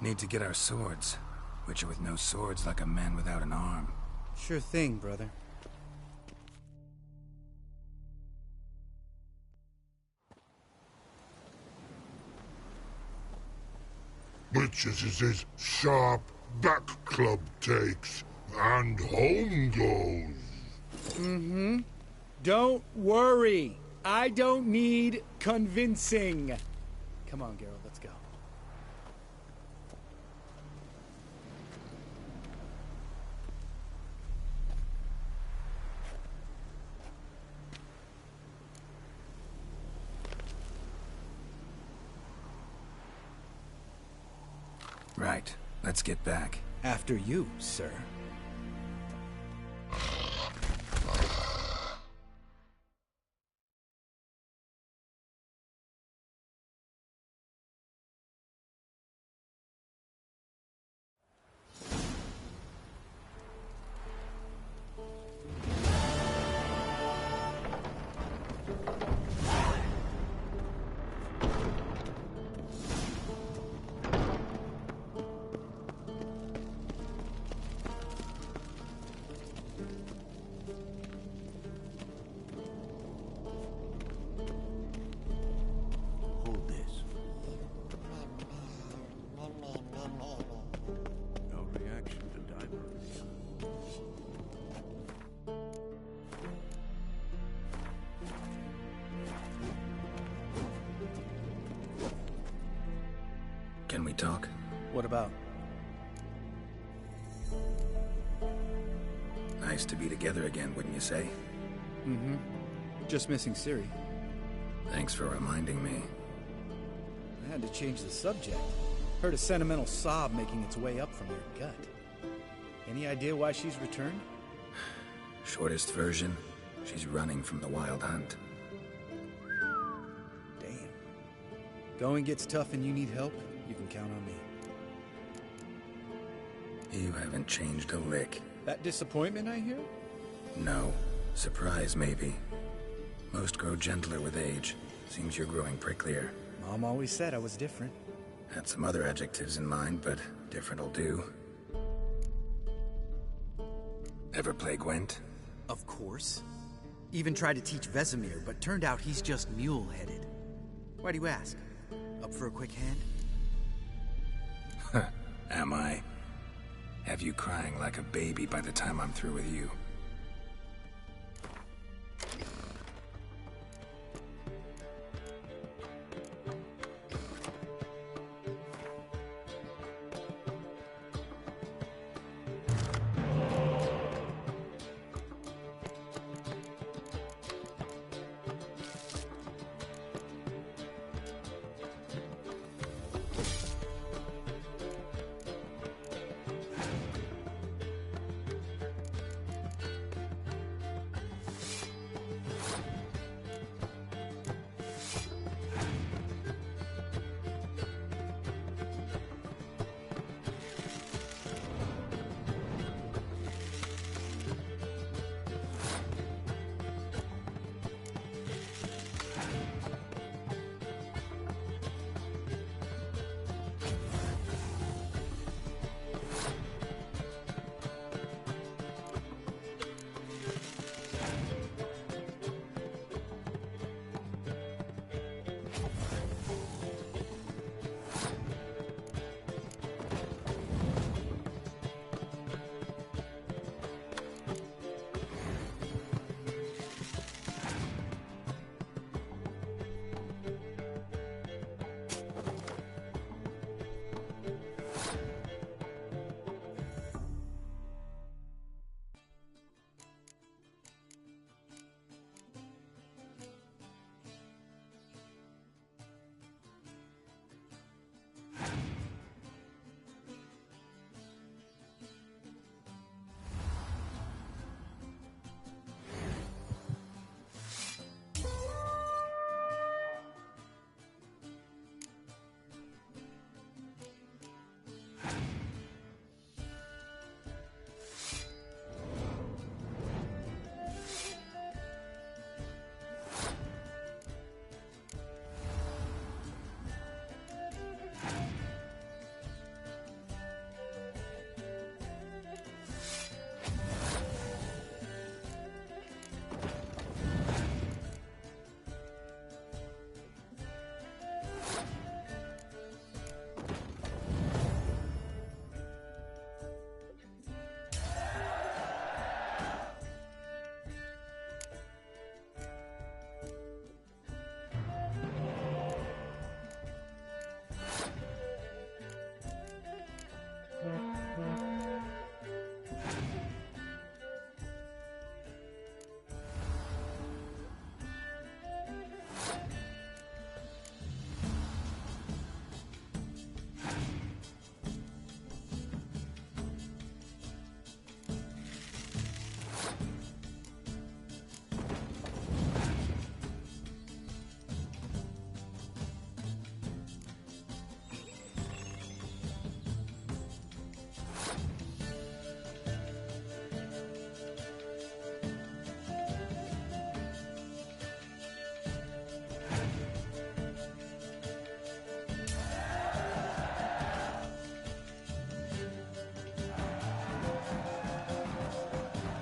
Need to get our swords. Witcher with no swords like a man without an arm. Sure thing, brother. Witches is his sharp back club takes, and home goes. Mm-hmm. Don't worry. I don't need convincing. Come on, Geralt, let's go. Right. Let's get back. After you, sir. Hold this. No reaction to diamonds. Can we talk? What about? Nice to be together again, wouldn't you say? Mm-hmm. Just missing Ciri. Thanks for reminding me. I had to change the subject. Heard a sentimental sob making its way up from your gut. Any idea why she's returned? Shortest version, she's running from the Wild Hunt. Damn. Going gets tough and you need help, you can count on me. You haven't changed a lick. That disappointment I hear? No. Surprise, maybe. Most grow gentler with age. Seems you're growing pricklier. Mom always said I was different. Had some other adjectives in mind, but different'll do. Ever play Gwent? Of course. Even tried to teach Vesemir, but turned out he's just mule-headed. Why do you ask? Up for a quick hand? Am I? Have you crying like a baby by the time I'm through with you.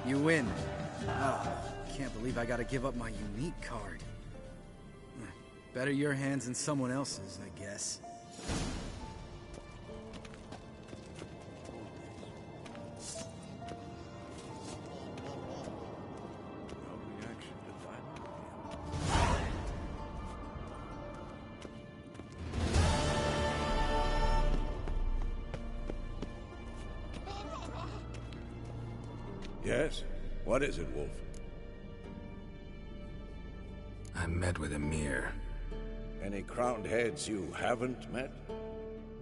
You win. Oh, can't believe I gotta give up my unique card. Better your hands than someone else's, I guess. Yes? What is it, Wolf? I met with Emir. Any crowned heads you haven't met?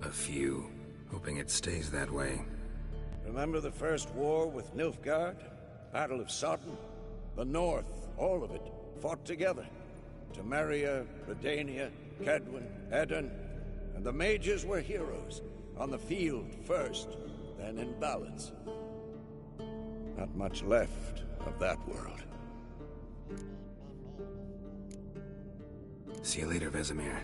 A few. Hoping it stays that way. Remember the first war with Nilfgaard? Battle of Sodden? The North, all of it, fought together. Temeria, Redania, Kedwen, Edirn, and the mages were heroes. On the field first, then in ballads. Not much left of that world. See you later, Vesemir.